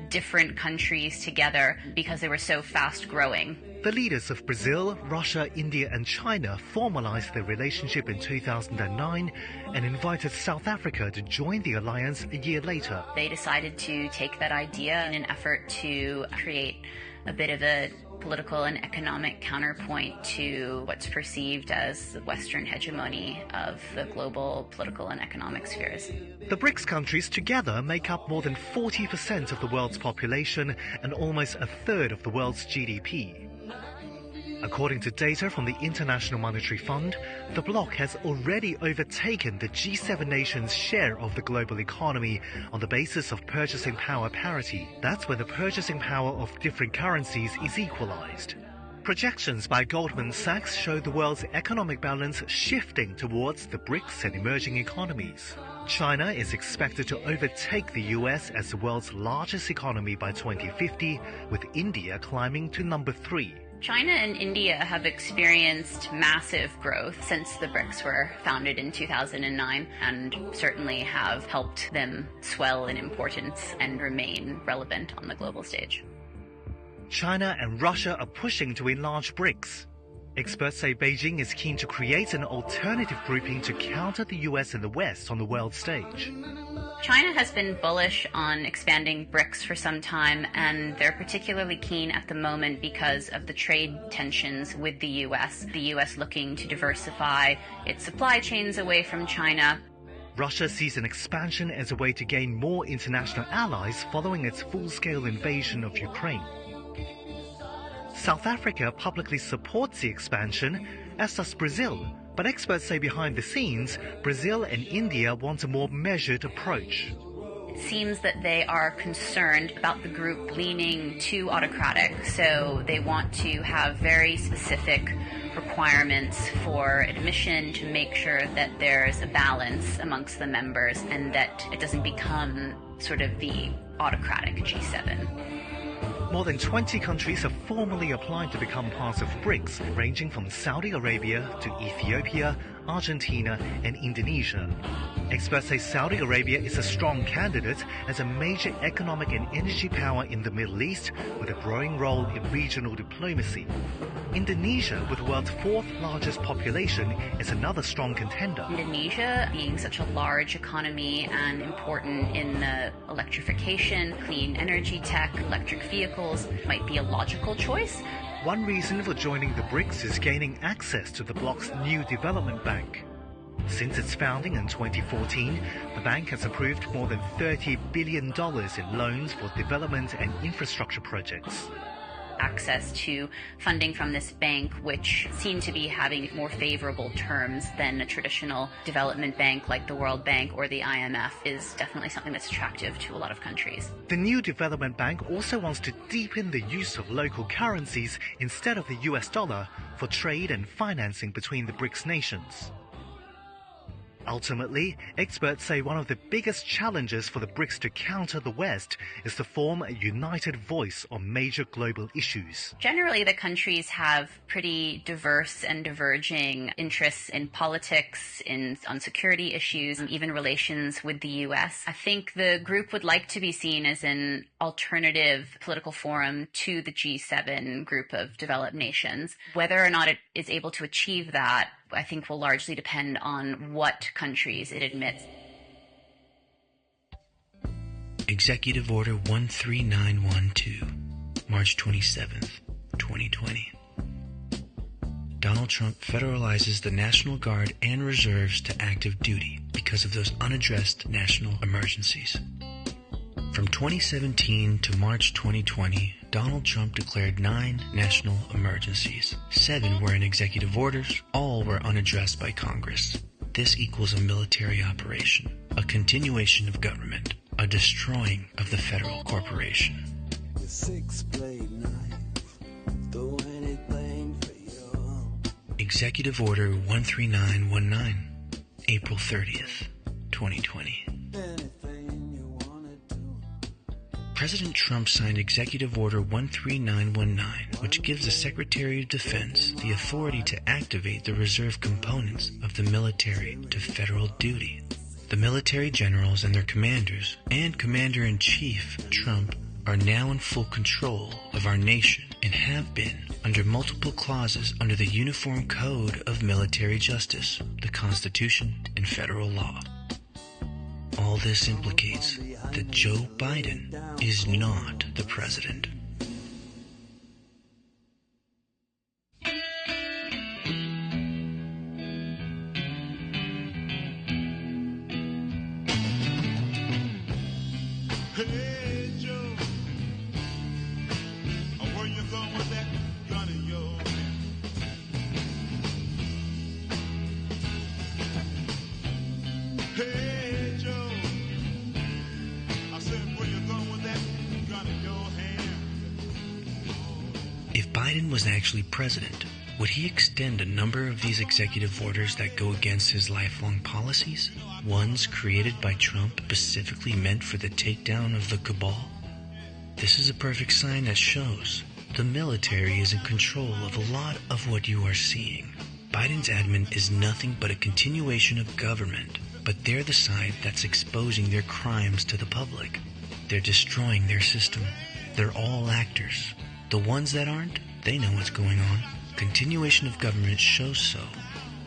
different countries together because they were so fast growing. The leaders of Brazil, Russia, India, and China formalized their relationship in 2009 and invited South Africa to join the alliance a year later. They decided to take that idea in an effort to create a bit of a political and economic counterpoint to what's perceived as the Western hegemony of the global political and economic spheres. The BRICS countries together make up more than 40% of the world's population and almost a third of the world's GDP. According to data from the International Monetary Fund, the bloc has already overtaken the G7 nations' share of the global economy on the basis of purchasing power parity. That's when the purchasing power of different currencies is equalized. Projections by Goldman Sachs show the world's economic balance shifting towards the BRICS and emerging economies. China is expected to overtake the US as the world's largest economy by 2050, with India climbing to number 3. China and India have experienced massive growth since the BRICS were founded in 2009 and certainly have helped them swell in importance and remain relevant on the global stage. China and Russia are pushing to enlarge BRICS. Experts say Beijing is keen to create an alternative grouping to counter the US and the West on the world stage. China has been bullish on expanding BRICS for some time, and they're particularly keen at the moment because of the trade tensions with the US. The US looking to diversify its supply chains away from China. Russia sees an expansion as a way to gain more international allies following its full-scale invasion of Ukraine. South Africa publicly supports the expansion, as does Brazil, but experts say behind the scenes, Brazil and India want a more measured approach. It seems that they are concerned about the group leaning too autocratic, so they want to have very specific requirements for admission to make sure that there's a balance amongst the members and that it doesn't become sort of the autocratic G7. More than 20 countries have formally applied to become part of BRICS, ranging from Saudi Arabia to Ethiopia, Argentina, and Indonesia. Experts say Saudi Arabia is a strong candidate as a major economic and energy power in the Middle East with a growing role in regional diplomacy. Indonesia, with the world's fourth largest population, is another strong contender. Indonesia, being such a large economy and important in the electrification, clean energy tech, electric vehicles, might be a logical choice. One reason for joining the BRICS is gaining access to the bloc's new development bank. Since its founding in 2014, the bank has approved more than $30 billion in loans for development and infrastructure projects. Access to funding from this bank, which seem to be having more favorable terms than a traditional development bank like the World Bank or the IMF, is definitely something that's attractive to a lot of countries. The new development bank also wants to deepen the use of local currencies instead of the US dollar for trade and financing between the BRICS nations. Ultimately, experts say one of the biggest challenges for the BRICS to counter the West is to form a united voice on major global issues. Generally, the countries have pretty diverse and diverging interests in politics, on security issues, and even relations with the US. I think the group would like to be seen as an alternative political forum to the G7 group of developed nations. Whether or not it is able to achieve that, I think, will largely depend on what countries it admits. Executive Order 13912, March 27th, 2020. Donald Trump federalizes the National Guard and reserves to active duty because of those unaddressed national emergencies. From 2017 to March 2020, Donald Trump declared 9 national emergencies. 7 were in executive orders, all were unaddressed by Congress. This equals a military operation, a continuation of government, a destroying of the federal corporation. The six-blade knife, throw anything for you. Executive Order 13919, April 30th, 2020. President Trump signed Executive Order 13919, which gives the Secretary of Defense the authority to activate the reserve components of the military to federal duty. The military generals and their commanders, and Commander-in-Chief Trump, are now in full control of our nation and have been under multiple clauses under the Uniform Code of Military Justice, the Constitution, and federal law. All this implicates that Joe Biden is not the president. Hey Joe, where you going with that gun in your hand? Hey Joe, I said where you going with that gun in your hand? If Biden was actually president, would he extend a number of these executive orders that go against his lifelong policies? Ones created by Trump specifically meant for the takedown of the cabal? This is a perfect sign that shows the military is in control of a lot of what you are seeing. Biden's admin is nothing but a continuation of government, but they're the side that's exposing their crimes to the public. They're destroying their system. They're all actors. The ones that aren't, they know what's going on. Continuation of government shows so.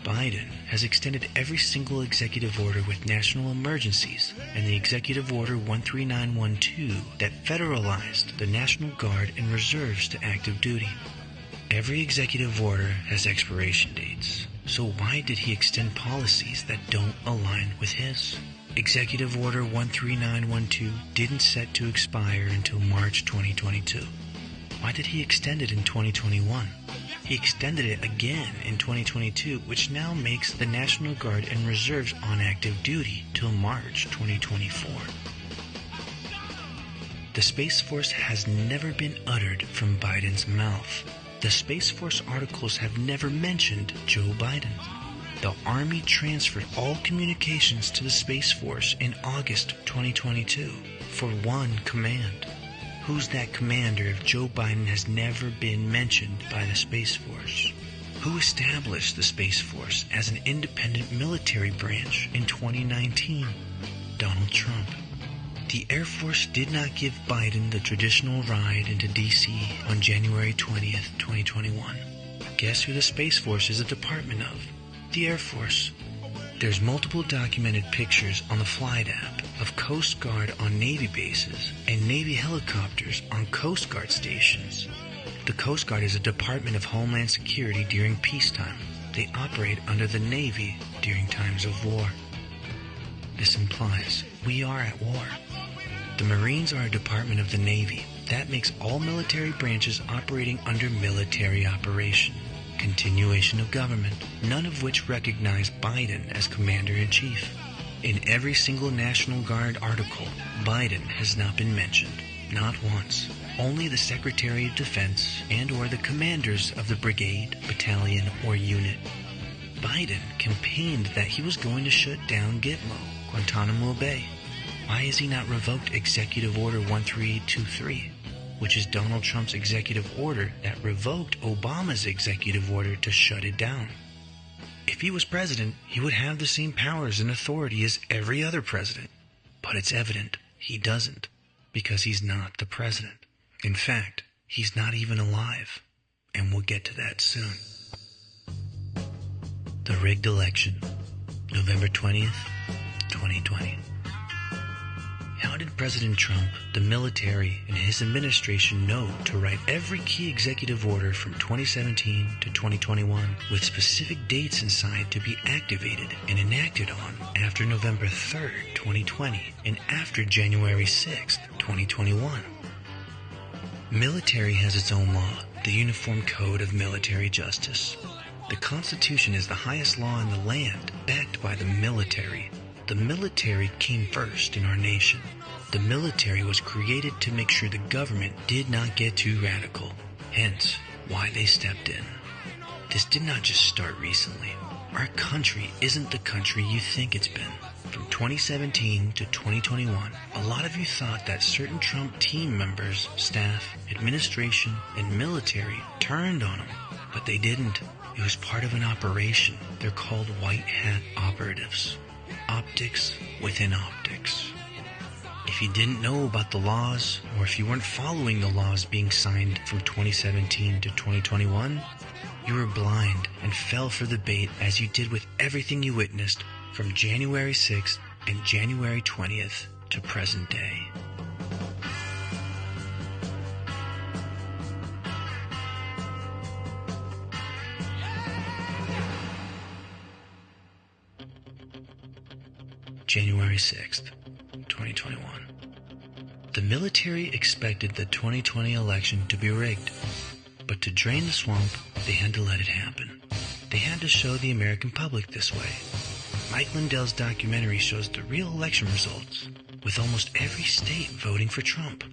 Biden has extended every single executive order with national emergencies and the Executive Order 13912 that federalized the National Guard and Reserves to active duty. Every executive order has expiration dates, so why did he extend policies that don't align with his? Executive Order 13912 didn't set to expire until March 2022. Why did he extend it in 2021? He extended it again in 2022, which now makes the National Guard and Reserves on active duty till March 2024. The Space Force has never been uttered from Biden's mouth. The Space Force articles have never mentioned Joe Biden. The Army transferred all communications to the Space Force in August 2022 for one command. Who's that commander if Joe Biden has never been mentioned by the Space Force? Who established the Space Force as an independent military branch in 2019? Donald Trump. The Air Force did not give Biden the traditional ride into D.C. on January 20th, 2021. Guess who the Space Force is a department of? The Air Force. There's multiple documented pictures on the Flight app of Coast Guard on Navy bases and Navy helicopters on Coast Guard stations. The Coast Guard is a Department of Homeland Security during peacetime. They operate under the Navy during times of war. This implies we are at war. The Marines are a department of the Navy. That makes all military branches operating under military operation. Continuation of government, none of which recognize Biden as Commander-in-Chief. In every single National Guard article, Biden has not been mentioned, not once. Only the Secretary of Defense and or the commanders of the brigade, battalion, or unit. Biden campaigned that he was going to shut down Gitmo, Guantanamo Bay. Why has he not revoked Executive Order 13823? Which is Donald Trump's executive order that revoked Obama's executive order to shut it down. If he was president, he would have the same powers and authority as every other president. But it's evident he doesn't, because he's not the president. In fact, he's not even alive. And we'll get to that soon. The rigged election, November 20th, 2020. How did President Trump, the military, and his administration know to write every key executive order from 2017 to 2021 with specific dates inside to be activated and enacted on after November 3rd, 2020 and after January 6th, 2021? Military has its own law, the Uniform Code of Military Justice. The Constitution is the highest law in the land, backed by the military. The military came first in our nation. The military was created to make sure the government did not get too radical, hence why they stepped in. This did not just start recently. Our country isn't the country you think it's been. From 2017 to 2021, a lot of you thought that certain Trump team members, staff, administration, and military turned on him, but they didn't. It was part of an operation. They're called white hat operatives. Optics within optics. If you didn't know about the laws, or if you weren't following the laws being signed from 2017 to 2021, you were blind and fell for the bait as you did with everything you witnessed from January 6th and January 20th to present day. January 6th, 2021. The military expected the 2020 election to be rigged, but to drain the swamp, they had to let it happen. They had to show the American public this way. Mike Lindell's documentary shows the real election results, with almost every state voting for Trump.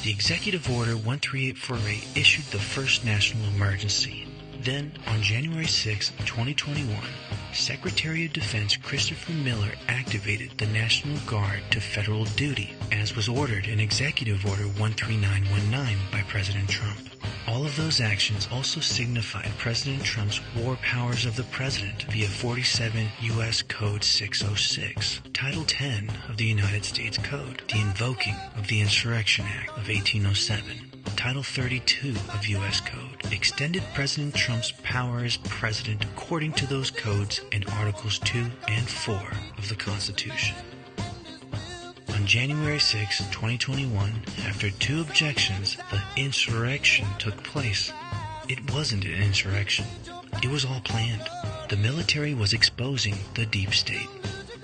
The Executive Order 13848 issued the first national emergency. Then, on January 6, 2021, Secretary of Defense Christopher Miller activated the National Guard to federal duty, as was ordered in Executive Order 13919 by President Trump. All of those actions also signified President Trump's war powers of the president via 47 U.S. Code 606, Title 10 of the United States Code, the invoking of the Insurrection Act of 1807, Title 32 of U.S. Code extended President Trump's power as president according to those codes in Articles 2 and 4 of the Constitution. On January 6, 2021, after 2 objections, the insurrection took place. It wasn't an insurrection. It was all planned. The military was exposing the deep state.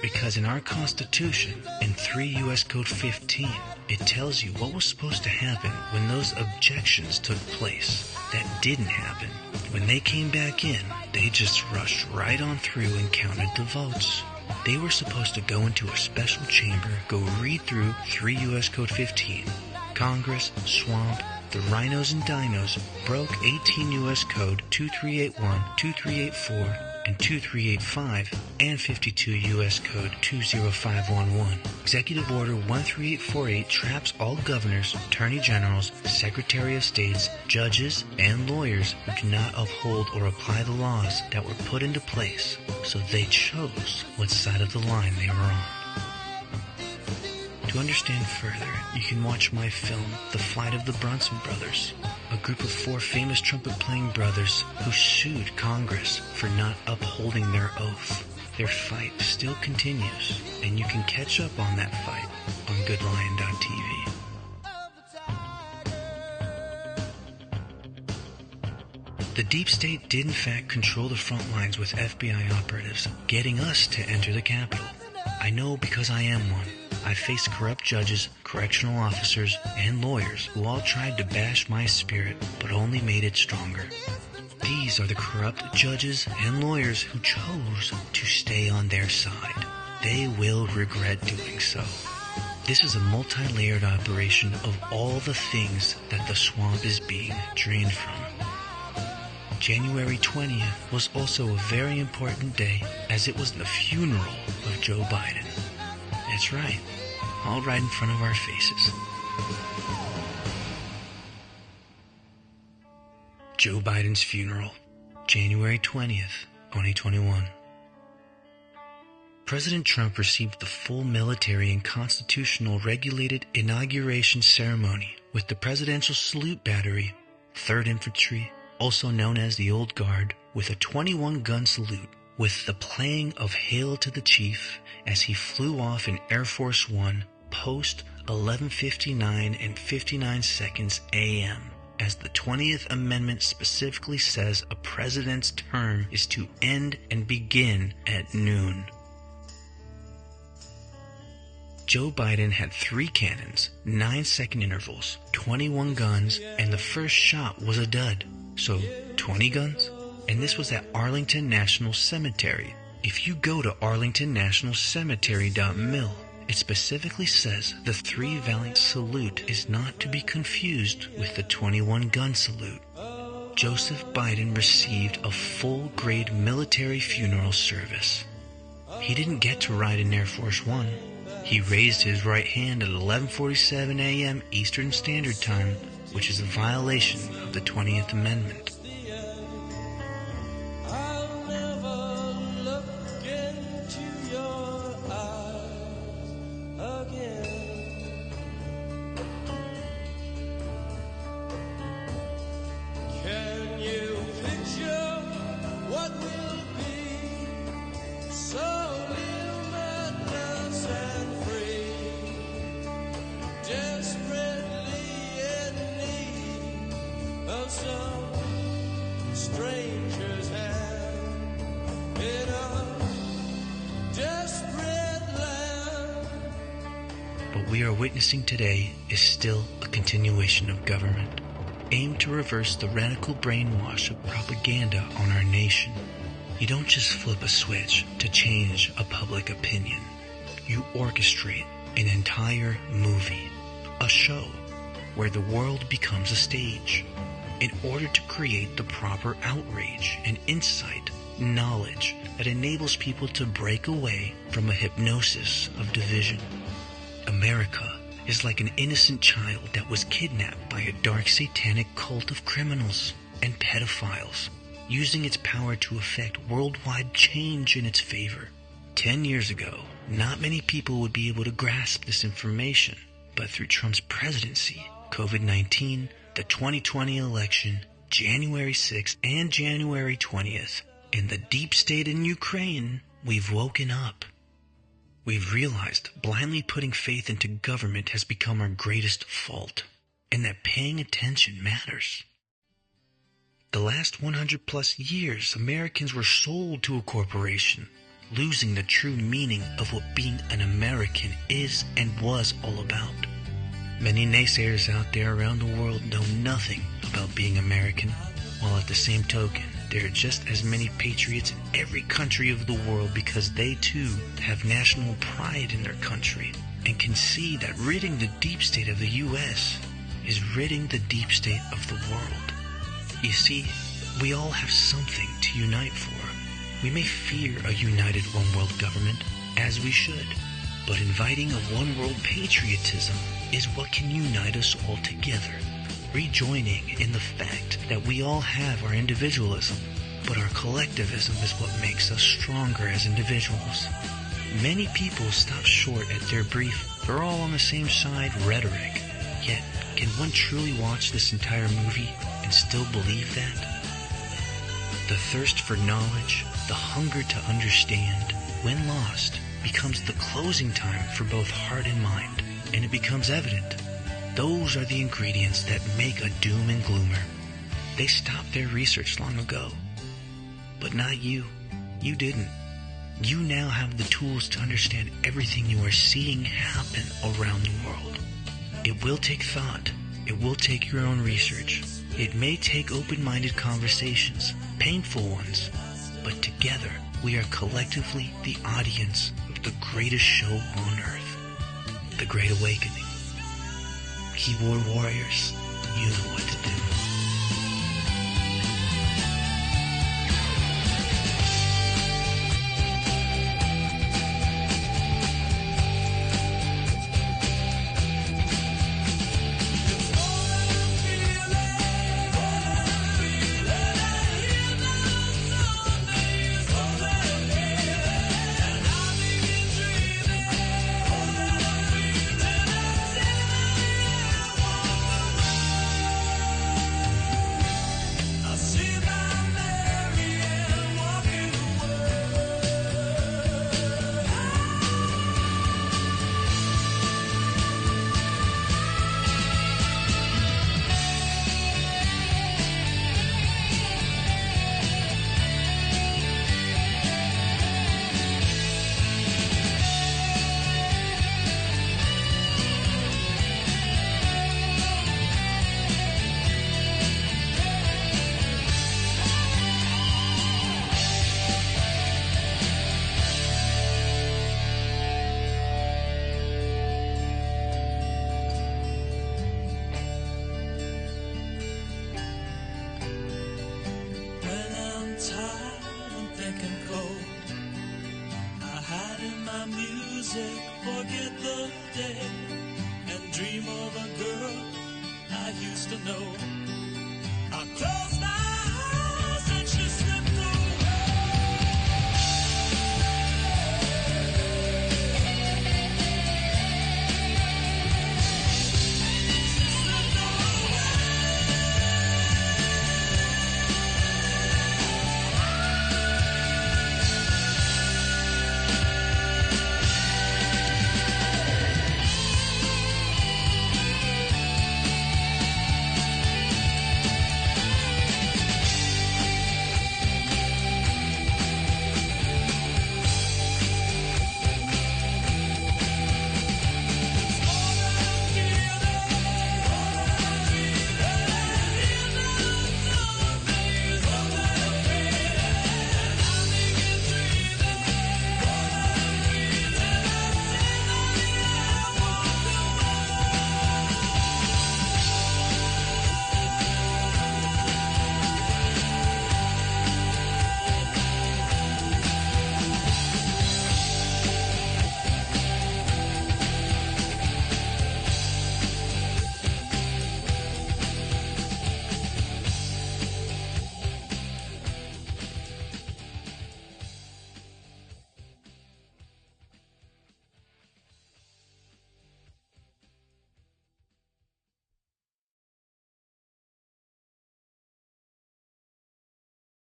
Because in our Constitution, in 3 U.S. Code 15, it tells you what was supposed to happen when those objections took place. That didn't happen. When they came back in, they just rushed right on through and counted the votes. They were supposed to go into a special chamber, go read through 3 U.S. Code 15. Congress, Swamp, the Rhinos and Dinos broke 18 U.S. Code 2381, 2384, and 2385, and 52 U.S. Code 20511. Executive Order 13848 traps all governors, attorney generals, secretary of states, judges, and lawyers who do not uphold or apply the laws that were put into place, so they chose what side of the line they were on. To understand further, you can watch my film, The Flight of the Bronson Brothers, a group of 4 famous trumpet-playing brothers who sued Congress for not upholding their oath. Their fight still continues, and you can catch up on that fight on goodlion.tv. The deep state did in fact control the front lines with FBI operatives, getting us to enter the Capitol. I know because I am one. I faced corrupt judges, correctional officers, and lawyers who all tried to bash my spirit, but only made it stronger. These are the corrupt judges and lawyers who chose to stay on their side. They will regret doing so. This is a multi-layered operation of all the things that the swamp is being drained from. January 20th was also a very important day, as it was the funeral of Joe Biden. That's right, all right in front of our faces. Joe Biden's funeral, January 20th, 2021. President Trump received the full military and constitutional regulated inauguration ceremony with the Presidential Salute Battery, 3rd Infantry, also known as the Old Guard, with a 21-gun salute, with the playing of Hail to the Chief as he flew off in Air Force One post 11:59 and 59 seconds a.m. as the 20th Amendment specifically says a president's term is to end and begin at noon. Joe Biden had 3 cannons, 9-second intervals, 21 guns, and the first shot was a dud. So, 20 guns? And this was at Arlington National Cemetery. If you go to arlingtonnationalcemetery.mil, it specifically says the 3 valiant salute is not to be confused with the 21 gun salute. Joseph Biden received a full-grade military funeral service. He didn't get to ride in Air Force One. He raised his right hand at 11:47 a.m. Eastern Standard Time, which is a violation of the 20th Amendment. I'll never look into your eyes again. Can you picture what will be? So limitless and free, desperately in need of some stranger's hand in a desperate land. What we are witnessing today is still a continuation of government, aimed to reverse the radical brainwash of propaganda on our nation. You don't just flip a switch to change a public opinion. You orchestrate an entire movie, a show, where the world becomes a stage, in order to create the proper outrage and insight, knowledge that enables people to break away from a hypnosis of division. America is like an innocent child that was kidnapped by a dark satanic cult of criminals and pedophiles, using its power to effect worldwide change in its favor. 10 years ago, not many people would be able to grasp this information, but through Trump's presidency, COVID-19, The 2020 election, January 6th and January 20th, in the deep state in Ukraine, we've woken up. We've realized blindly putting faith into government has become our greatest fault, and that paying attention matters. The last 100 plus years, Americans were sold to a corporation, losing the true meaning of what being an American is and was all about. Many naysayers out there around the world know nothing about being American, while at the same token, there are just as many patriots in every country of the world because they too have national pride in their country and can see that ridding the deep state of the U.S. is ridding the deep state of the world. You see, we all have something to unite for. We may fear a united one-world government, as we should, but inviting a one-world patriotism is what can unite us all together. Rejoining in the fact that we all have our individualism, but our collectivism is what makes us stronger as individuals. Many people stop short at their brief, they're all on the same side rhetoric. Yet, can one truly watch this entire movie and still believe that? The thirst for knowledge, the hunger to understand, when lost, becomes the closing time for both heart and mind, and it becomes evident. Those are the ingredients that make a doom and gloomer. They stopped their research long ago. But not you. You didn't. You now have the tools to understand everything you are seeing happen around the world. It will take thought. It will take your own research. It may take open-minded conversations, painful ones, but together we are collectively the audience of the greatest show on earth, The Great Awakening. Keyboard warriors, you know what to do. Forget the day and dream of a girl I used to know.